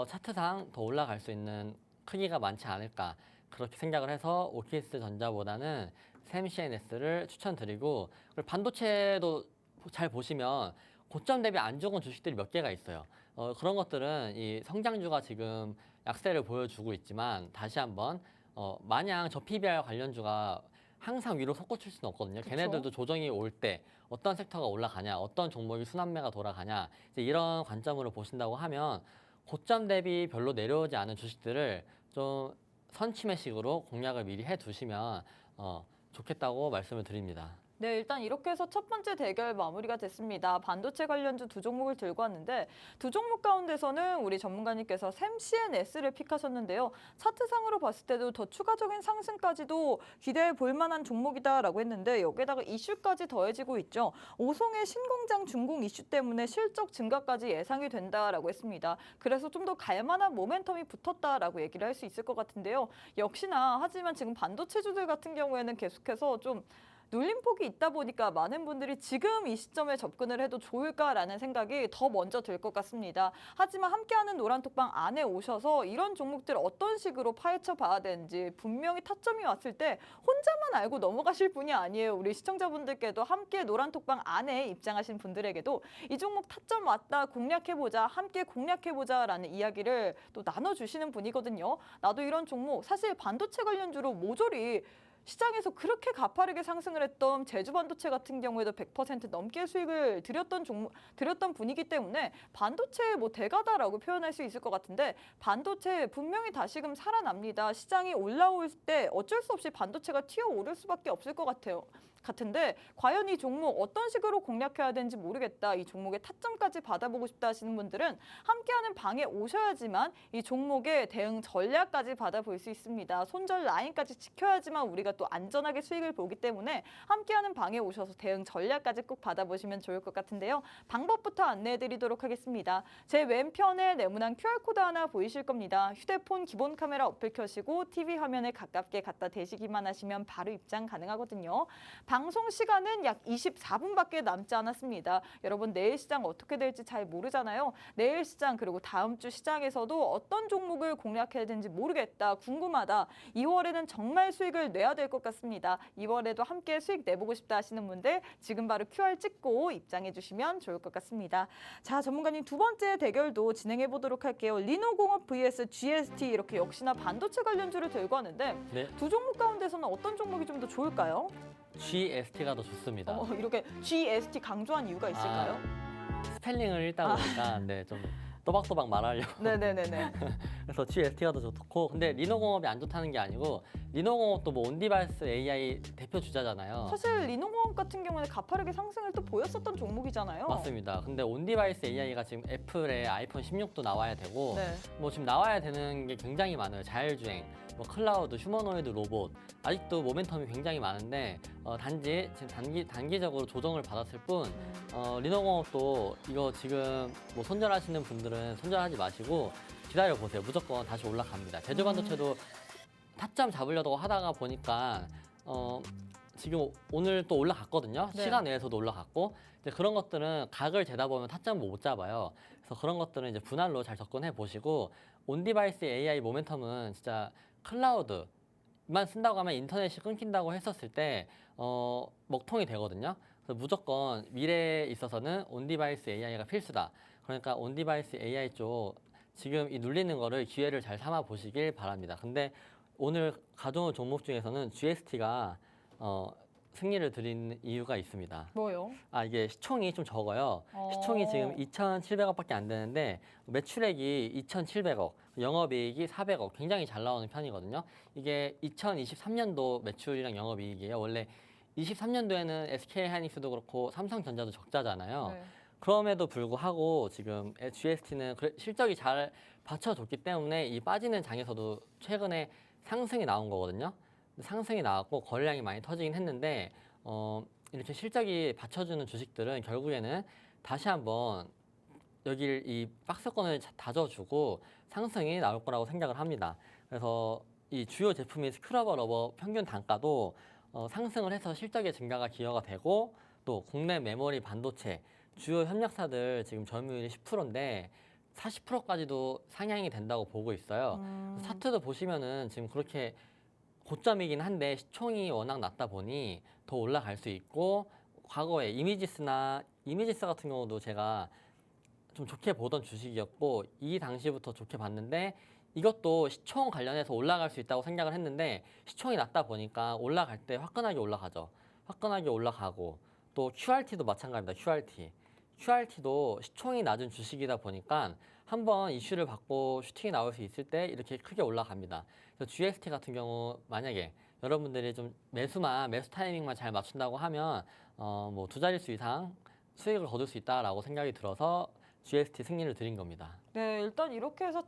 차트상 더 올라갈 수 있는 크기가 많지 않을까 그렇게 생각을 해서 오킨스 전자보다는 샘CNS를 추천드리고, 그리고 반도체도 잘 보시면 고점 대비 안 좋은 주식들이 몇 개가 있어요. 그런 것들은 이 성장주가 지금 약세를 보여주고 있지만 다시 한번 마냥 저 PBR 관련주가 항상 위로 솟구칠 수는 없거든요. 그쵸? 걔네들도 조정이 올 때 어떤 섹터가 올라가냐, 어떤 종목이 순환매가 돌아가냐, 이제 이런 관점으로 보신다고 하면 고점 대비 별로 내려오지 않은 주식들을 좀 선침해식으로 공략을 미리 해두시면 좋겠다고 말씀을 드립니다. 네, 일단 이렇게 해서 첫 번째 대결 마무리가 됐습니다. 반도체 관련주 두 종목을 들고 왔는데 두 종목 가운데서는 우리 전문가님께서 샘 CNS를 픽하셨는데요. 차트상으로 봤을 때도 더 추가적인 상승까지도 기대해 볼 만한 종목이다라고 했는데 여기에다가 이슈까지 더해지고 있죠. 오송의 신공장 준공 이슈 때문에 실적 증가까지 예상이 된다라고 했습니다. 그래서 좀 더 갈만한 모멘텀이 붙었다라고 얘기를 할 수 있을 것 같은데요. 역시나 하지만 지금 반도체주들 같은 경우에는 계속해서 좀 눌림폭이 있다 보니까 많은 분들이 지금 이 시점에 접근을 해도 좋을까라는 생각이 더 먼저 들 것 같습니다. 하지만 함께하는 노란톡방 안에 오셔서 이런 종목들 어떤 식으로 파헤쳐 봐야 되는지 분명히 타점이 왔을 때 혼자만 알고 넘어가실 분이 아니에요. 우리 시청자분들께도 함께 노란톡방 안에 입장하신 분들에게도 이 종목 타점 왔다 공략해보자, 함께 공략해보자라는 이야기를 또 나눠주시는 분이거든요. 나도 이런 종목 사실 반도체 관련주로 모조리 시장에서 그렇게 가파르게 상승을 했던 제주반도체 같은 경우에도 100% 넘게 수익을 드렸던 분이기 때문에 반도체 뭐 대가다라고 표현할 수 있을 것 같은데 반도체 분명히 다시금 살아납니다. 시장이 올라올 때 어쩔 수 없이 반도체가 튀어오를 수밖에 없을 것 같은데 과연 이 종목 어떤 식으로 공략해야 되는지 모르겠다. 이 종목의 타점까지 받아보고 싶다 하시는 분들은 함께하는 방에 오셔야지만 이 종목의 대응 전략까지 받아볼 수 있습니다. 손절 라인까지 지켜야지만 우리가 또 안전하게 수익을 보기 때문에 함께하는 방에 오셔서 대응 전략까지 꼭 받아보시면 좋을 것 같은데요. 방법부터 안내해드리도록 하겠습니다. 제 왼편에 네모난 QR코드 하나 보이실 겁니다. 휴대폰 기본 카메라 어플 켜시고 TV 화면에 가깝게 갖다 대시기만 하시면 바로 입장 가능하거든요. 방송 시간은 약 24분밖에 남지 않았습니다. 여러분 내일 시장 어떻게 될지 잘 모르잖아요. 내일 시장 그리고 다음 주 시장에서도 어떤 종목을 공략해야 되는지 모르겠다, 궁금하다. 2월에는 정말 수익을 내야 될 것 같습니다. 2월에도 함께 수익 내보고 싶다 하시는 분들 지금 바로 QR 찍고 입장해 주시면 좋을 것 같습니다. 자, 전문가님 두 번째 대결도 진행해 보도록 할게요. 리노공업 vs GST 이렇게 역시나 반도체 관련주를 들고 왔는데 네, 두 종목 가운데서는 어떤 종목이 좀 더 좋을까요? GST가 더 좋습니다. 이렇게 GST 강조한 이유가 있을까요? 스펠링을 읽다 보니까 네, 좀 또박또박 말하려고. 네네네네. 그래서 GST가 더 좋고, 근데 리노공업이 안 좋다는 게 아니고 리노공업도 뭐 온디바이스 AI 대표 주자잖아요. 사실 리노공업 같은 경우는 가파르게 상승을 또 보였었던 종목이잖아요. 맞습니다. 근데 온디바이스 AI가 지금 애플의 아이폰 16도 나와야 되고, 네. 뭐 지금 나와야 되는 게 굉장히 많아요. 자율주행, 뭐 클라우드, 휴머노이드 로봇, 아직도 모멘텀이 굉장히 많은데 단지 지금 단기적으로 조정을 받았을 뿐 리노공업도 이거 지금 뭐 손절하시는 분들은 손절하지 마시고 기다려 보세요. 무조건 다시 올라갑니다. 제주반도체도 타점 잡으려고 하다가 보니까 지금 오늘 또 올라갔거든요. 네. 시간 내에서도 올라갔고, 이제 그런 것들은 각을 재다 보면 타점 못 잡아요. 그래서 그런 것들은 이제 분할로 잘 접근해 보시고, 온디바이스 AI 모멘텀은 진짜 클라우드만 쓴다고 하면 인터넷이 끊긴다고 했었을 때 먹통이 되거든요. 그래서 무조건 미래에 있어서는 온디바이스 AI가 필수다. 그러니까 온디바이스 AI 쪽 지금 이 눌리는 거를 기회를 잘 삼아 보시길 바랍니다. 근데 오늘 가져온 종목 중에서는 GST가 승리를 드린 이유가 있습니다. 뭐요? 이게 시총이 좀 적어요. 시총이 지금 2,700억밖에 안 되는데 매출액이 2,700억, 영업이익이 400억, 굉장히 잘 나오는 편이거든요. 이게 2023년도 매출이랑 영업이익이에요. 원래 23년도에는 SK하이닉스도 그렇고 삼성전자도 적자잖아요. 네. 그럼에도 불구하고 지금 GST는 실적이 잘 받쳐줬기 때문에 이 빠지는 장에서도 최근에 상승이 나온 거거든요. 상승이 나왔고 거래량이 많이 터지긴 했는데 이렇게 실적이 받쳐주는 주식들은 결국에는 다시 한번 여기를 이 박스권을 다져주고 상승이 나올 거라고 생각을 합니다. 그래서 이 주요 제품인 스크러버 러버 평균 단가도 상승을 해서 실적의 증가가 기여가 되고, 또 국내 메모리 반도체 주요 협력사들 지금 점유율이 10%인데 40%까지도 상향이 된다고 보고 있어요. 차트도 보시면은 지금 그렇게 고점이긴 한데 시총이 워낙 낮다 보니 더 올라갈 수 있고, 과거에 이미지스 같은 경우도 제가 좀 좋게 보던 주식이었고 이 당시부터 좋게 봤는데 이것도 시총 관련해서 올라갈 수 있다고 생각을 했는데 시총이 낮다 보니까 올라갈 때 화끈하게 올라가죠. 화끈하게 올라가고, 또 QRT도 마찬가지입니다. QRT도 시총이 낮은 주식이다 보니까 한번 이슈를 받고 슈팅이 나올 수 있을 때 이렇게 크게 올라갑니다. 그래서 GST 같은 경우 만약에 여러분들이 좀 매수 타이밍만 잘 맞춘다고 하면 뭐 두 자릿수 이상 수익을 거둘 수 있다라고 생각이 들어서 GST 승리를 드린 겁니다. 네, 일단 이렇게 해서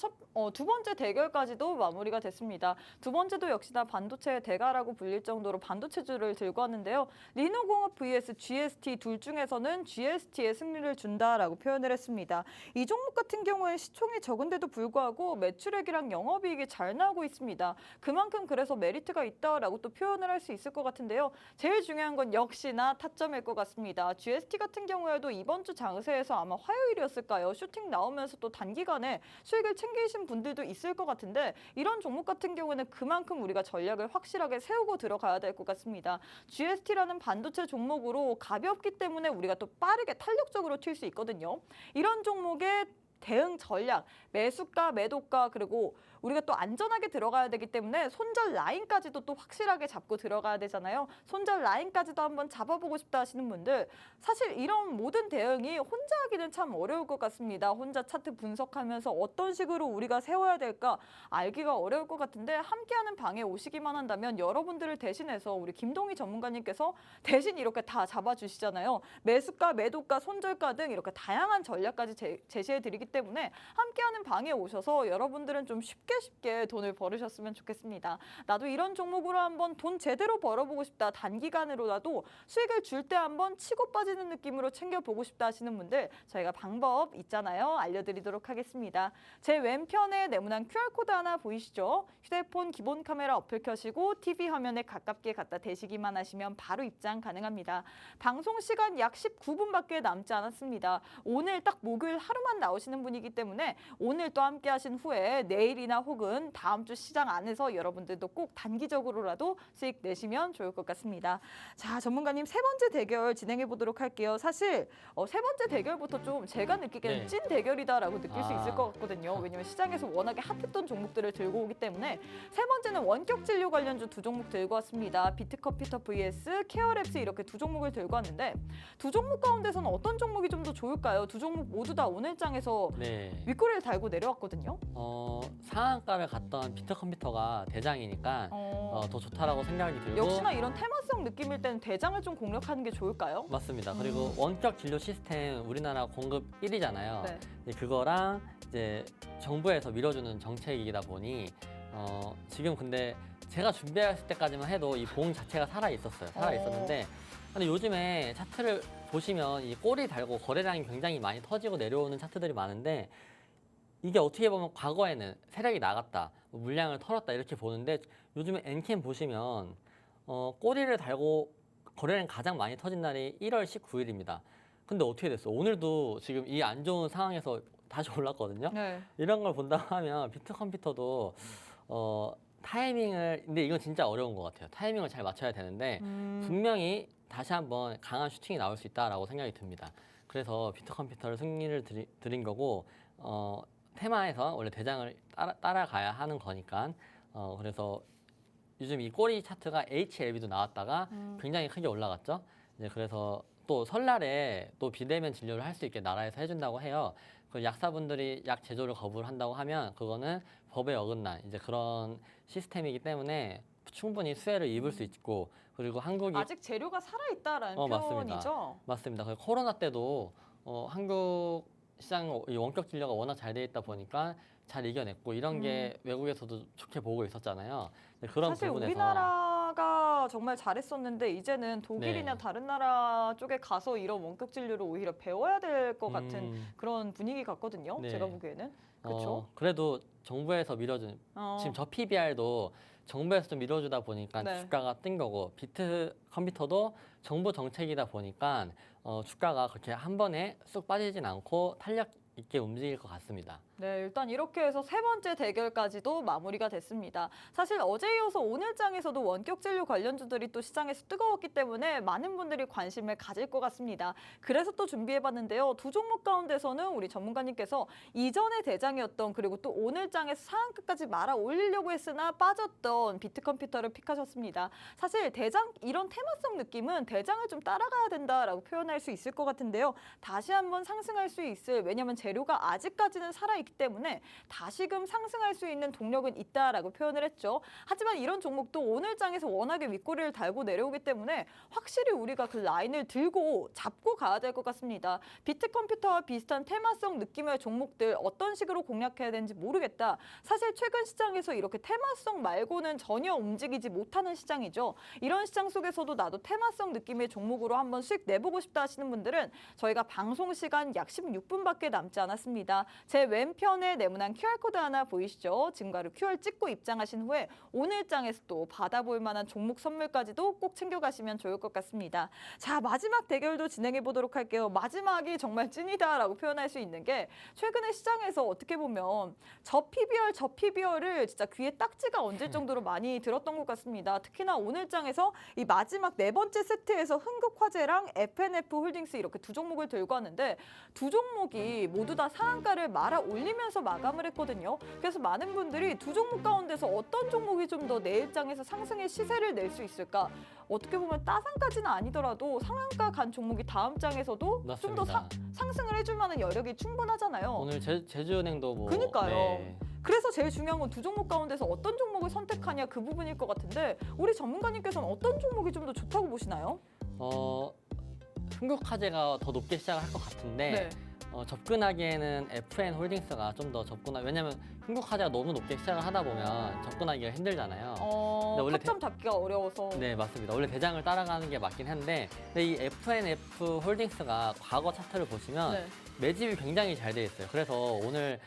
두 번째 대결까지도 마무리가 됐습니다. 두 번째도 역시나 반도체의 대가라고 불릴 정도로 반도체주를 들고 왔는데요. 리노공업 vs GST 둘 중에서는 GST의 승리를 준다라고 표현을 했습니다. 이 종목 같은 경우에 시총이 적은데도 불구하고 매출액이랑 영업이익이 잘 나오고 있습니다. 그만큼 그래서 메리트가 있다라고 또 표현을 할 수 있을 것 같은데요. 제일 중요한 건 역시나 타점일 것 같습니다. GST 같은 경우에도 이번 주 장세에서 아마 화요일이었을까요? 슈팅 나오면서 또 단기간에 수익을 챙기신 분들도 있을 것 같은데 이런 종목 같은 경우는 그만큼 우리가 전략을 확실하게 세우고 들어가야 될 것 같습니다. GST라는 반도체 종목으로 가볍기 때문에 우리가 또 빠르게 탄력적으로 튈 수 있거든요. 이런 종목의 대응 전략, 매수가, 매도가 그리고 우리가 또 안전하게 들어가야 되기 때문에 손절 라인까지도 또 확실하게 잡고 들어가야 되잖아요. 손절 라인까지도 한번 잡아보고 싶다 하시는 분들 사실 이런 모든 대응이 혼자 하기는 참 어려울 것 같습니다. 혼자 차트 분석하면서 어떤 식으로 우리가 세워야 될까 알기가 어려울 것 같은데 함께하는 방에 오시기만 한다면 여러분들을 대신해서 우리 김동희 전문가님께서 대신 이렇게 다 잡아주시잖아요. 매수가, 매도가, 손절가 등 이렇게 다양한 전략까지 제시해드리기 때문에 함께하는 방에 오셔서 여러분들은 좀 쉽게 돈을 벌으셨으면 좋겠습니다. 나도 이런 종목으로 한번 돈 제대로 벌어보고 싶다. 단기간으로라도 수익을 줄 때 한번 치고 빠지는 느낌으로 챙겨보고 싶다 하시는 분들 저희가 방법 있잖아요. 알려드리도록 하겠습니다. 제 왼편에 네모난 QR코드 하나 보이시죠? 휴대폰 기본 카메라 어플 켜시고 TV 화면에 가깝게 갖다 대시기만 하시면 바로 입장 가능합니다. 방송 시간 약 19분밖에 남지 않았습니다. 오늘 딱 목요일 하루만 나오시는 분이기 때문에 오늘 또 함께 하신 후에 내일이나 혹은 다음 주 시장 안에서 여러분들도 꼭 단기적으로라도 수익 내시면 좋을 것 같습니다. 자, 전문가님 세 번째 대결 진행해 보도록 할게요. 사실 세 번째 대결부터 좀 제가 느끼기에는 네. 찐 대결이다라고 느낄 수 있을 아. 것 같거든요. 왜냐면 시장에서 워낙에 핫했던 종목들을 들고 오기 때문에 세 번째는 원격 진료 관련주 두 종목 들고 왔습니다. 비트컴퓨터 vs 케어랩스 이렇게 두 종목을 들고 왔는데 두 종목 가운데서는 어떤 종목이 좀 더 좋을까요? 두 종목 모두 다 오늘장에서 네. 윗꼬리를 달고 내려왔거든요. 상한가를 갔던 비트컴퓨터가 대장이니까 더 좋다라고 생각이 들고 역시나 이런 테마성 느낌일 때는 대장을 좀 공략하는 게 좋을까요? 맞습니다. 그리고 원격 진료 시스템 우리나라 공급 1위잖아요. 네. 그거랑 이제 정부에서 밀어주는 정책이다 보니 지금 근데 제가 준비했을 때까지만 해도 이 봉 자체가 살아 있었는데 근데 요즘에 차트를 보시면 이 꼬리 달고 거래량이 굉장히 많이 터지고 내려오는 차트들이 많은데 이게 어떻게 보면 과거에는 세력이 나갔다, 물량을 털었다 이렇게 보는데 요즘에 엔캠 보시면 꼬리를 달고 거래량 가장 많이 터진 날이 1월 19일입니다. 근데 어떻게 됐어? 오늘도 지금 이 안 좋은 상황에서 다시 올랐거든요. 네. 이런 걸 본다고 하면 비트컴퓨터도 타이밍을 근데 이건 진짜 어려운 것 같아요. 타이밍을 잘 맞춰야 되는데 분명히 다시 한번 강한 슈팅이 나올 수 있다라고 생각이 듭니다. 그래서 비트컴퓨터를 승리를 드린 거고 테마에서 원래 대장을 따라가야 하는 거니까 그래서 요즘 이 꼬리 차트가 HLB도 나왔다가 굉장히 크게 올라갔죠. 이제 그래서 또 설날에 또 비대면 진료를 할 수 있게 나라에서 해준다고 해요. 그 약사분들이 약 제조를 거부를 한다고 하면 그거는 법에 어긋난 이제 그런 시스템이기 때문에 충분히 수혜를 입을 수 있고 그리고 한국이 아직 재료가 살아있다라는 표현이죠? 맞습니다. 그 코로나 때도 한국 시장 이 원격 진료가 워낙 잘 돼 있다 보니까 잘 이겨냈고 이런 게 외국에서도 좋게 보고 있었잖아요. 그런 사실 부분에서 우리나라가 정말 잘했었는데 이제는 독일이나 네. 다른 나라 쪽에 가서 이런 원격 진료를 오히려 배워야 될 것 같은 그런 분위기 같거든요. 네. 제가 보기에는. 그렇죠? 그래도 정부에서 밀어준 지금 저 PBR도 정부에서 좀 밀어주다 보니까 네. 주가가 뜬 거고 비트 컴퓨터도 정부 정책이다 보니까 주가가 그렇게 한 번에 쑥 빠지진 않고 탄력 있게 움직일 것 같습니다. 네, 일단 이렇게 해서 세 번째 대결까지도 마무리가 됐습니다. 사실 어제 이어서 오늘장에서도 원격 진료 관련주들이 또 시장에서 뜨거웠기 때문에 많은 분들이 관심을 가질 것 같습니다. 그래서 또 준비해봤는데요. 두 종목 가운데서는 우리 전문가님께서 이전의 대장이었던 그리고 또 오늘장에서 상한가까지 말아 올리려고 했으나 빠졌던 비트컴퓨터를 픽하셨습니다. 사실 대장 이런 테마성 느낌은 대장을 좀 따라가야 된다라고 표현할 수 있을 것 같은데요. 다시 한번 상승할 수 있을 왜냐하면 재료가 아직까지는 살아있기 있기 때문에 다시금 상승할 수 있는 동력은 있다라고 표현을 했죠. 하지만 이런 종목도 오늘 장에서 워낙에 윗꼬리를 달고 내려오기 때문에 확실히 우리가 그 라인을 들고 잡고 가야 될 것 같습니다. 비트컴퓨터와 비슷한 테마성 느낌의 종목들 어떤 식으로 공략해야 되는지 모르겠다. 사실 최근 시장에서 이렇게 테마성 말고는 전혀 움직이지 못하는 시장이죠. 이런 시장 속에서도 나도 테마성 느낌의 종목으로 한번 수익 내보고 싶다 하시는 분들은 저희가 방송 시간 약 16분밖에 남지 않았습니다. 제 왼편에 네모난 QR코드 하나 보이시죠? 지금 바로 QR 찍고 입장하신 후에 오늘 장에서 또 받아볼 만한 종목 선물까지도 꼭 챙겨가시면 좋을 것 같습니다. 자, 마지막 대결도 진행해 보도록 할게요. 마지막이 정말 찐이다라고 표현할 수 있는 게 최근에 시장에서 어떻게 보면 저 PBR을 진짜 귀에 딱지가 얹을 정도로 많이 들었던 것 같습니다. 특히나 오늘 장에서 이 마지막 네 번째 세트에서 흥국화재랑 FNF 홀딩스 이렇게 두 종목을 들고 왔는데 두 종목이 모두 다 상한가를 말아 올리면서 마감을 했거든요. 그래서 많은 분들이 두 종목 가운데서 어떤 종목이 좀 더 내일 장에서 상승의 시세를 낼 수 있을까? 어떻게 보면 따상까지는 아니더라도 상한가 간 종목이 다음 장에서도 좀 더 맞습니다. 상승을 해줄 만한 여력이 충분하잖아요. 오늘 제주은행도 뭐 그니까요. 네. 그래서 제일 중요한 건 두 종목 가운데서 어떤 종목을 선택하냐 그 부분일 것 같은데 우리 전문가님께서는 어떤 종목이 좀 더 좋다고 보시나요? 흥국화재가 더 높게 시작을 할 것 같은데 접근하기에는 FN 홀딩스가 좀 더 왜냐면 흥국화재가 너무 높게 시작을 하다 보면 접근하기가 힘들잖아요. 근데 원래 타점 잡기가 어려워서. 네, 맞습니다. 원래 대장을 따라가는 게 맞긴 한데 근데 이 FNF 홀딩스가 과거 차트를 보시면 네. 매집이 굉장히 잘 돼 있어요. 그래서 오늘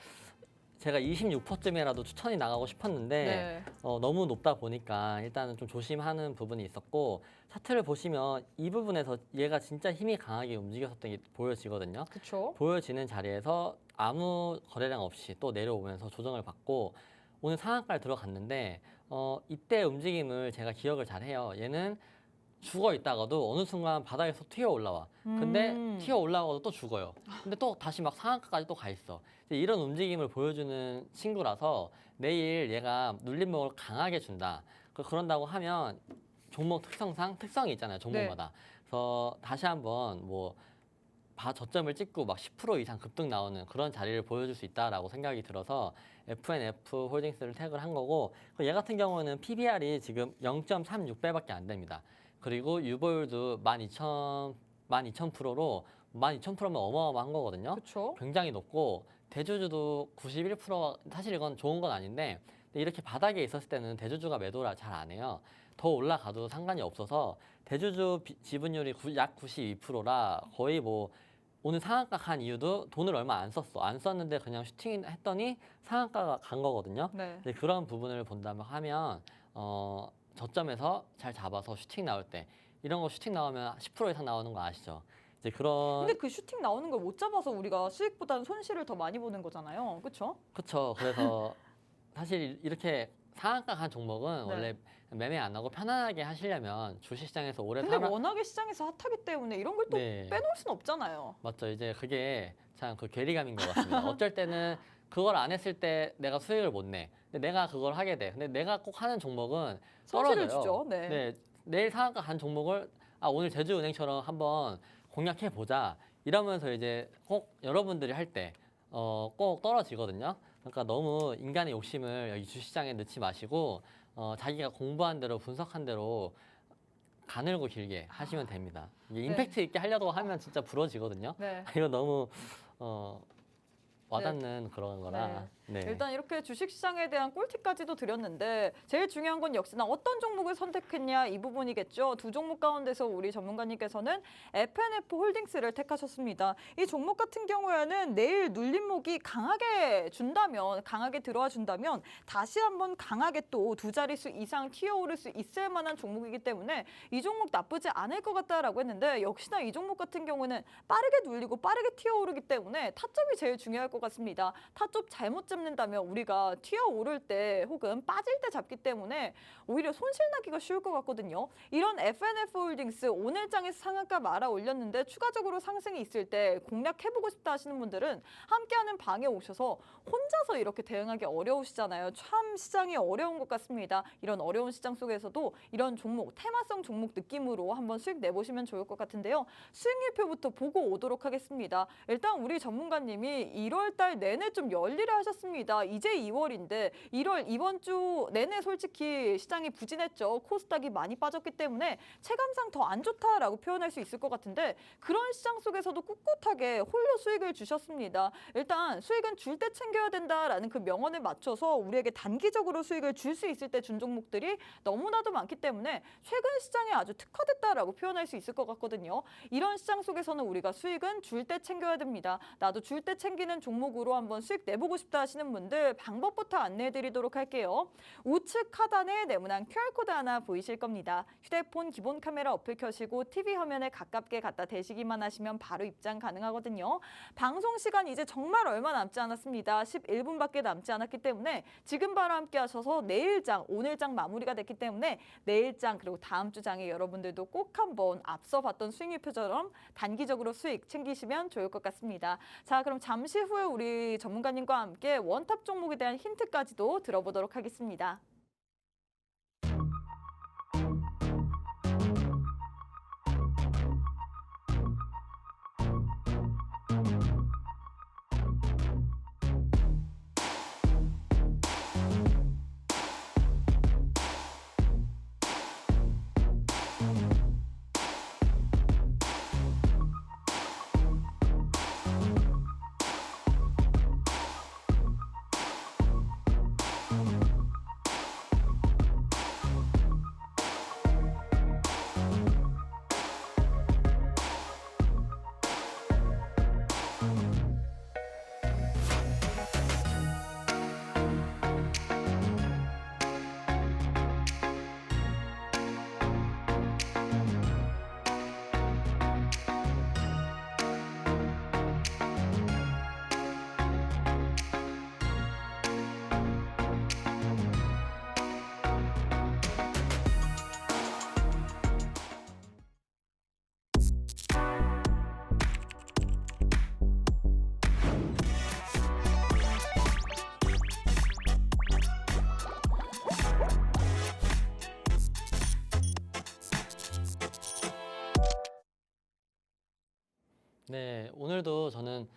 제가 26%쯤이라도 추천이 나가고 싶었는데 네. 너무 높다 보니까 일단은 좀 조심하는 부분이 있었고 차트를 보시면 이 부분에서 얘가 진짜 힘이 강하게 움직였었던 게 보여지거든요. 그렇죠. 보여지는 자리에서 아무 거래량 없이 또 내려오면서 조정을 받고 오늘 상한가를 들어갔는데 이때 움직임을 제가 기억을 잘 해요. 얘는 죽어 있다가도 어느 순간 바닥에서 튀어 올라와. 근데 튀어 올라가도 또 죽어요. 근데 또 다시 막 상한가까지 또 가 있어. 이제 이런 움직임을 보여주는 친구라서 내일 얘가 눌림목을 강하게 준다. 그런다고 하면 종목 특성상 특성이 있잖아요. 종목마다. 그래서 다시 한번 뭐 저점을 찍고 막 10% 이상 급등 나오는 그런 자리를 보여줄 수 있다라고 생각이 들어서 FNF 홀딩스를 택을 한 거고 얘 같은 경우는 PBR이 지금 0.36배밖에 안 됩니다. 그리고 유보율도 12,000%로 12,000%면 어마어마한 거거든요. 그렇죠. 굉장히 높고 대주주도 91%. 사실 이건 좋은 건 아닌데 이렇게 바닥에 있었을 때는 대주주가 매도를 잘 안 해요. 더 올라가도 상관이 없어서 대주주 지분율이 약 92%라 거의 뭐 오늘 상한가 간 이유도 돈을 얼마 안 썼어. 안 썼는데 그냥 슈팅했더니 상한가가 간 거거든요. 네. 근데 그런 부분을 본다면 하면 저점에서 잘 잡아서 슈팅 나올 때 이런 거 슈팅 나오면 10% 이상 나오는 거 아시죠? 이제 그런 근데 그 슈팅 나오는 걸 못 잡아서 우리가 수익보다는 손실을 더 많이 보는 거잖아요. 그렇죠? 그렇죠. 그래서 사실 이렇게 상한가 간 종목은 네. 원래 매매 안 하고 편안하게 하시려면 주식시장에서 오래 근데 워낙에 시장에서 핫하기 때문에 이런 걸 또 네. 빼놓을 수는 없잖아요. 맞죠. 이제 그게 참 그 괴리감인 것 같습니다. 어쩔 때는 그걸 안 했을 때 내가 수익을 못 내. 근데 내가 그걸 하게 돼. 근데 내가 꼭 하는 종목은 손실을 떨어져요. 주죠. 네. 내일 상한가 간 종목을 오늘 제주은행처럼 한번 공략해 보자. 이러면서 이제 꼭 여러분들이 할 때 꼭 떨어지거든요. 그러니까 너무 인간의 욕심을 여기 주식시장에 넣지 마시고 자기가 공부한 대로 분석한 대로 가늘고 길게 하시면 됩니다. 이게 임팩트 있게 하려고 하면 진짜 부러지거든요. 네. 이거 너무 와닿는 그런 거라. 네. 일단 이렇게 주식시장에 대한 꿀팁까지도 드렸는데 제일 중요한 건 역시나 어떤 종목을 선택했냐 이 부분이겠죠. 두 종목 가운데서 우리 전문가님께서는 FNF 홀딩스를 택하셨습니다. 이 종목 같은 경우에는 내일 눌림목이 강하게 들어와 준다면 다시 한번 강하게 또 두 자릿수 이상 튀어오를 수 있을 만한 종목이기 때문에 이 종목 나쁘지 않을 것 같다라고 했는데 역시나 이 종목 같은 경우는 빠르게 눌리고 빠르게 튀어오르기 때문에 타점이 제일 중요할 것 같습니다. 타점 잘못 잡는다면 우리가 튀어오를 때 혹은 빠질 때 잡기 때문에 오히려 손실 나기가 쉬울 것 같거든요. 이런 FNF홀딩스 오늘장에서 상한가 말아 올렸는데 추가적으로 상승이 있을 때 공략해보고 싶다 하시는 분들은 함께하는 방에 오셔서 혼자서 이렇게 대응하기 어려우시잖아요. 참 시장이 어려운 것 같습니다. 이런 어려운 시장 속에서도 이런 종목, 테마성 종목 느낌으로 한번 수익 내보시면 좋을 것 같은데요. 수익률표부터 보고 오도록 하겠습니다. 일단 우리 전문가님이 1월 달 내내 좀 열일을 하셨습니다. 이제 2월인데 1월 이번 주 내내 솔직히 시장이 부진했죠. 코스닥이 많이 빠졌기 때문에 체감상 더 안 좋다라고 표현할 수 있을 것 같은데 그런 시장 속에서도 꿋꿋하게 홀로 수익을 주셨습니다. 일단 수익은 줄 때 챙겨야 된다라는 그 명언에 맞춰서 우리에게 단기적으로 수익을 줄 수 있을 때 준 종목들이 너무나도 많기 때문에 최근 시장에 아주 특화됐다라고 표현할 수 있을 것 같거든요. 이런 시장 속에서는 우리가 수익은 줄 때 챙겨야 됩니다. 나도 줄 때 챙기는 종목으로 한번 수익 내보고 싶다 하시는 분들 방법부터 안내해 드리도록 할게요. 우측 하단에 네모난 QR코드 하나 보이실 겁니다. 휴대폰 기본 카메라 어플 켜시고 TV 화면에 가깝게 갖다 대시기만 하시면 바로 입장 가능하거든요. 방송 시간 이제 정말 얼마 남지 않았습니다. 11분밖에 남지 않았기 때문에 지금 바로 함께 하셔서 내일장, 오늘장 마무리가 됐기 때문에 내일장 그리고 다음 주장에 여러분들도 꼭 한번 앞서 봤던 수익률표처럼 단기적으로 수익 챙기시면 좋을 것 같습니다. 자, 그럼 잠시 후에 우리 전문가님과 함께 원탑 종목에 대한 힌트까지도 들어보도록 하겠습니다. 네, 오늘도 저는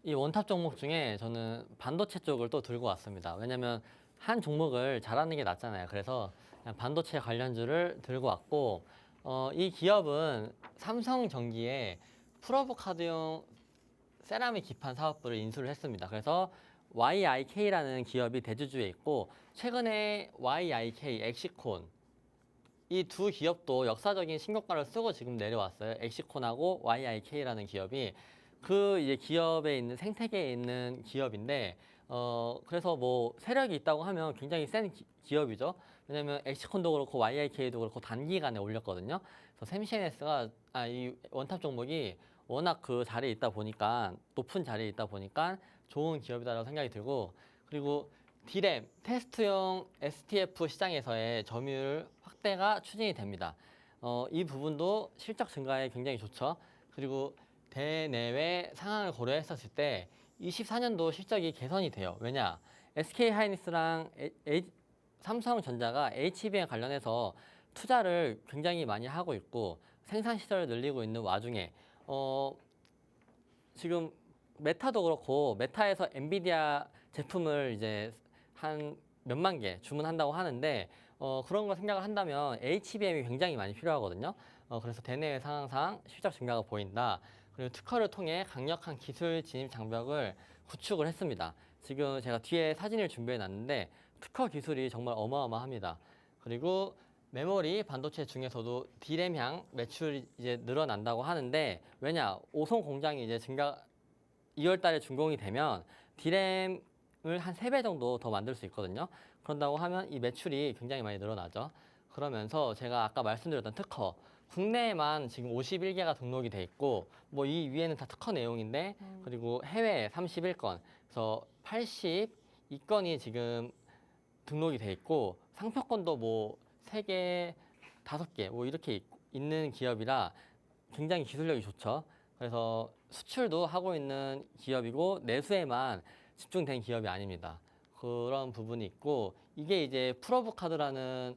이 원탑 종목 중에 저는 반도체 쪽을 또 들고 왔습니다. 왜냐면 한 종목을 잘하는 게 낫잖아요. 그래서 그냥 반도체 관련주를 들고 왔고, 이 기업은 삼성전기에 프로브카드용 세라믹 기판 사업부를 인수를 했습니다. 그래서 YIK라는 기업이 대주주에 있고, 최근에 YIK, 엑시콘 이 두 기업도 역사적인 신고가를 쓰고 지금 내려왔어요. 엑시콘하고 YIK라는 기업이 그 이제 기업에 있는 생태계에 있는 기업인데 그래서 뭐 세력이 있다고 하면 굉장히 센 기업이죠. 왜냐면 엑시콘도 그렇고 YIK도 그렇고 단기간에 올렸거든요. 그래서 샘시NS가 이 원탑 종목이 워낙 그 자리에 있다 보니까 높은 자리에 있다 보니까 좋은 기업이다라고 생각이 들고 그리고 D램 테스트용 STF 시장에서의 점유율 확대가 추진이 됩니다. 이 부분도 실적 증가에 굉장히 좋죠. 그리고 대내외 상황을 고려했었을 때 24년도 실적이 개선이 돼요. 왜냐? SK하이닉스랑 삼성전자가 HBM 관련해서 투자를 굉장히 많이 하고 있고 생산 시설을 늘리고 있는 와중에 지금 메타도 그렇고 메타에서 엔비디아 제품을 이제 한 몇만 개 주문한다고 하는데 그런 걸 생각을 한다면 HBM이 굉장히 많이 필요하거든요. 그래서 대내외 상황상 실적 증가가 보인다. 그리고 특허를 통해 강력한 기술 진입 장벽을 구축을 했습니다. 지금 제가 뒤에 사진을 준비해 놨는데 특허 기술이 정말 어마어마합니다. 그리고 메모리 반도체 중에서도 D램향 매출이 이제 늘어난다고 하는데 왜냐? 오송 공장이 이제 2월 달에 준공이 되면 D램을 한 3배 정도 더 만들 수 있거든요. 그런다고 하면 이 매출이 굉장히 많이 늘어나죠. 그러면서 제가 아까 말씀드렸던 특허 국내에만 지금 51개가 등록이 돼 있고 뭐 이 위에는 다 특허 내용인데 그리고 해외 31건 그래서 이 건이 지금 등록이 돼 있고 상표권도 뭐 3개, 5개 뭐 이렇게 있는 기업이라 굉장히 기술력이 좋죠. 그래서 수출도 하고 있는 기업이고 내수에만 집중된 기업이 아닙니다. 그런 부분이 있고 이게 이제 프로브 카드라는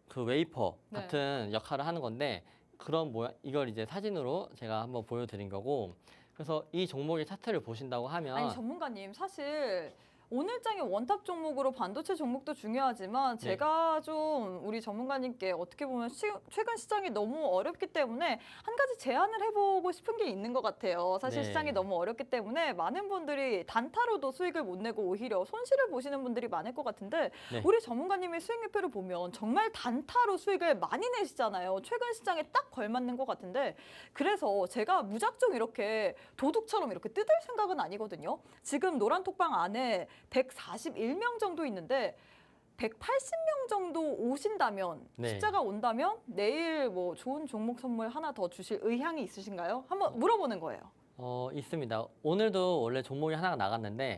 그 웨이퍼 네. 같은 역할을 하는 건데 그런 모양 이걸 이제 사진으로 제가 한번 보여드린 거고 그래서 이 종목의 차트를 보신다고 하면 아니 전문가님 사실 오늘장의 원탑 종목으로 반도체 종목도 중요하지만 네. 제가 좀 우리 전문가님께 어떻게 보면 최근 시장이 너무 어렵기 때문에 한 가지 제안을 해보고 싶은 게 있는 것 같아요. 사실 네. 시장이 너무 어렵기 때문에 많은 분들이 단타로도 수익을 못 내고 오히려 손실을 보시는 분들이 많을 것 같은데 네. 우리 전문가님의 수익률표를 보면 정말 단타로 수익을 많이 내시잖아요. 최근 시장에 딱 걸맞는 것 같은데 그래서 제가 무작정 이렇게 도둑처럼 이렇게 뜯을 생각은 아니거든요. 지금 노란톡방 안에 141명 정도 있는데 180명 정도 오신다면 네. 숫자가 온다면 내일 뭐 좋은 종목 선물 하나 더 주실 의향이 있으신가요? 한번 물어보는 거예요. 있습니다. 오늘도 원래 종목이 하나가 나갔는데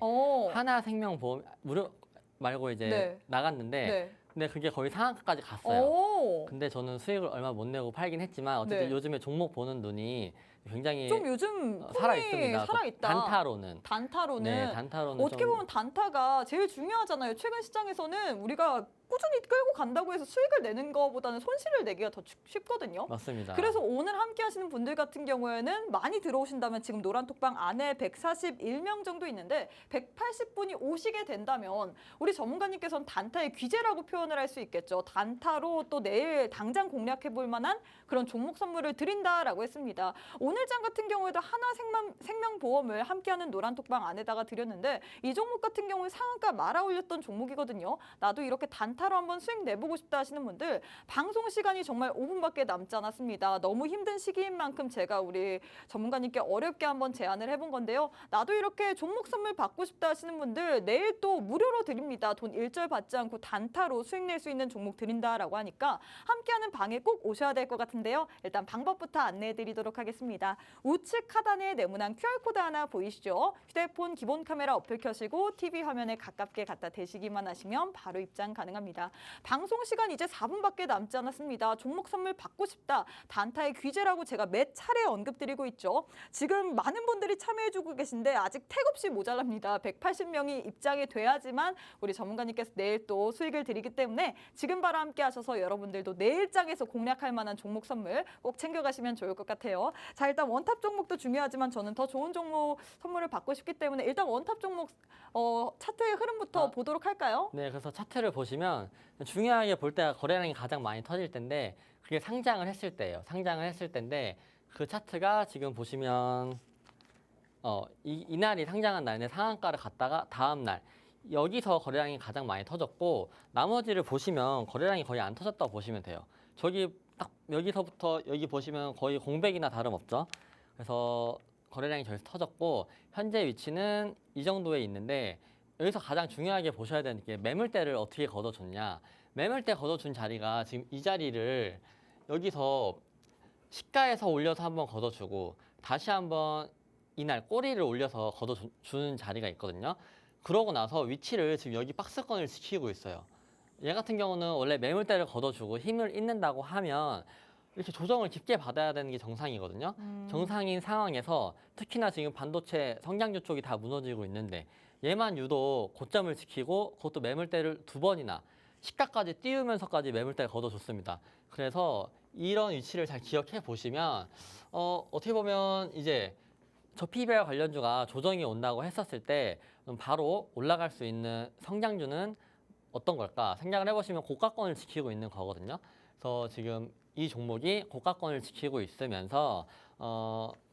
하나생명보험 무료 말고 이제 네. 나갔는데 네. 근데 그게 거의 상한가까지 갔어요. 오. 근데 저는 수익을 얼마 못 내고 팔긴 했지만 어쨌든 네. 요즘에 종목 보는 눈이 굉장히 좀 요즘 살아 폼이 있습니다. 살아있다. 단타로는. 단타로는 네, 단타로는 어떻게 좀 보면 단타가 제일 중요하잖아요. 최근 시장에서는 우리가 꾸준히 끌고 간다고 해서 수익을 내는 것보다는 손실을 내기가 더 쉽거든요. 맞습니다. 그래서 오늘 함께 하시는 분들 같은 경우에는 많이 들어오신다면 지금 노란톡방 안에 141명 정도 있는데 180분이 오시게 된다면 우리 전문가님께서는 단타의 귀재라고 표현을 할 수 있겠죠. 단타로 또 내일 당장 공략해 볼 만한 그런 종목 선물을 드린다라고 했습니다. 오늘장 같은 경우에도 하나생명보험을 함께하는 노란톡방 안에다가 드렸는데 이 종목 같은 경우는 상한가 말아 올렸던 종목이거든요. 나도 이렇게 단타로 한번 수익 내보고 싶다 하시는 분들 방송 시간이 정말 5분밖에 남지 않았습니다. 너무 힘든 시기인 만큼 제가 우리 전문가님께 어렵게 한번 제안을 해본 건데요. 나도 이렇게 종목 선물 받고 싶다 하시는 분들 내일 또 무료로 드립니다. 돈 일절 받지 않고 단타로 수익 낼 수 있는 종목 드린다라고 하니까 함께하는 방에 꼭 오셔야 될 것 같은데요. 일단 방법부터 안내해 드리도록 하겠습니다. 우측 하단에 네모난 QR코드 하나 보이시죠? 휴대폰 기본 카메라 어플 켜시고 TV 화면에 가깝게 갖다 대시기만 하시면 바로 입장 가능합니다. 방송 시간 이제 4분밖에 남지 않았습니다. 종목 선물 받고 싶다. 단타의 귀재라고 제가 몇 차례 언급드리고 있죠. 지금 많은 분들이 참여해주고 계신데 아직 택없이 모자랍니다. 180명이 입장이 돼야지만 우리 전문가님께서 내일 또 수익을 드리기 때문에 지금 바로 함께 하셔서 여러분들도 내일장에서 공략할 만한 종목 선물 꼭 챙겨가시면 좋을 것 같아요. 자, 일단 원탑 종목도 중요하지만 저는 더 좋은 종목 선물을 받고 싶기 때문에 일단 원탑 종목 차트의 흐름부터 보도록 할까요? 네, 그래서 차트를 보시면 중요하게 볼 때가 거래량이 가장 많이 터질 때인데 그게 상장을 했을 때예요. 상장을 했을 때인데 그 차트가 지금 보시면 이날이 상장한 날에 상한가를 갔다가 다음 날 여기서 거래량이 가장 많이 터졌고 나머지를 보시면 거래량이 거의 안 터졌다고 보시면 돼요. 저기 딱 여기서부터 여기 보시면 거의 공백이나 다름없죠. 그래서 거래량이 저기서 터졌고 현재 위치는 이 정도에 있는데 여기서 가장 중요하게 보셔야 되는 게 매물대를 어떻게 걷어줬냐. 매물대 걷어준 자리가 지금 이 자리를 여기서 시가에서 올려서 한번 걷어주고 다시 한번 이날 꼬리를 올려서 걷어주는 자리가 있거든요. 그러고 나서 위치를 지금 여기 박스권을 지키고 있어요. 얘 같은 경우는 원래 매물대를 걷어주고 힘을 잇는다고 하면 이렇게 조정을 깊게 받아야 되는 게 정상이거든요. 정상인 상황에서 특히나 지금 반도체 성장주 쪽이 다 무너지고 있는데 얘만 유독 고점을 지키고 그것도 매물대를 2번이나 시가까지 띄우면서까지 매물대를 걷어줬습니다. 그래서 이런 위치를 잘 기억해 보시면 어떻게 보면 이제 저 PBR 관련주가 조정이 온다고 했었을 때 바로 올라갈 수 있는 성장주는 어떤 걸까 생각을 해보시면 고가권을 지키고 있는 거거든요. 그래서 지금 이 종목이 고가권을 지키고 있으면서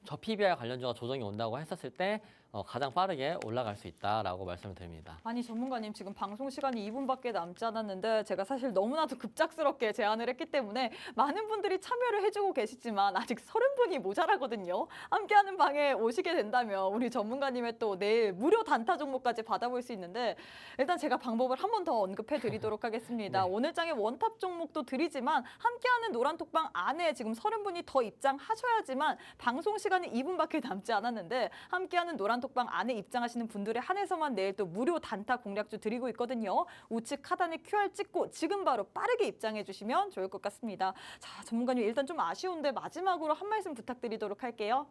저 PBR 관련주가 조정이 온다고 했었을 때 가장 빠르게 올라갈 수 있다라고 말씀을 드립니다. 아니 전문가님 지금 방송 시간이 2분밖에 남지 않았는데 제가 사실 너무나도 급작스럽게 제안을 했기 때문에 많은 분들이 참여를 해주고 계시지만 아직 30분이 모자라거든요. 함께하는 방에 오시게 된다면 우리 전문가님의 또 내일 무료 단타 종목까지 받아볼 수 있는데 일단 제가 방법을 한 번 더 언급해 드리도록 하겠습니다. 네. 오늘장의 원탑 종목도 드리지만 함께하는 노란 노란톡방 안에 지금 30분이 더 입장하셔야지만 방송 시간이 2분밖에 남지 않았는데 함께하는 노란톡방 안에 입장하시는 분들에 한해서만 내일 또 무료 단타 공략주 드리고 있거든요. 우측 하단에 QR 찍고 지금 바로 빠르게 입장해 주시면 좋을 것 같습니다. 자, 전문가님 일단 좀 아쉬운데 마지막으로 한 말씀 부탁드리도록 할게요.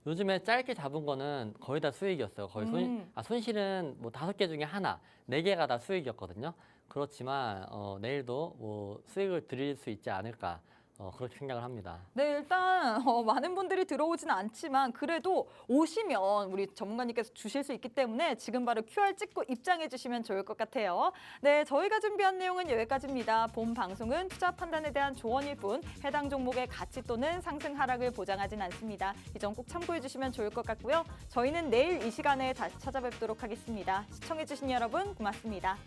요즘에 짧게 잡은 거는 거의 다 수익이었어요. 거의 손실은 뭐 5개 중에 하나, 4개가 다 수익이었거든요. 그렇지만 내일도 뭐 수익을 드릴 수 있지 않을까 그렇게 생각을 합니다. 네, 일단 많은 분들이 들어오지는 않지만 그래도 오시면 우리 전문가님께서 주실 수 있기 때문에 지금 바로 QR 찍고 입장해 주시면 좋을 것 같아요. 네, 저희가 준비한 내용은 여기까지입니다. 본 방송은 투자 판단에 대한 조언일 뿐 해당 종목의 가치 또는 상승 하락을 보장하진 않습니다. 이 점 꼭 참고해 주시면 좋을 것 같고요. 저희는 내일 이 시간에 다시 찾아뵙도록 하겠습니다. 시청해 주신 여러분 고맙습니다.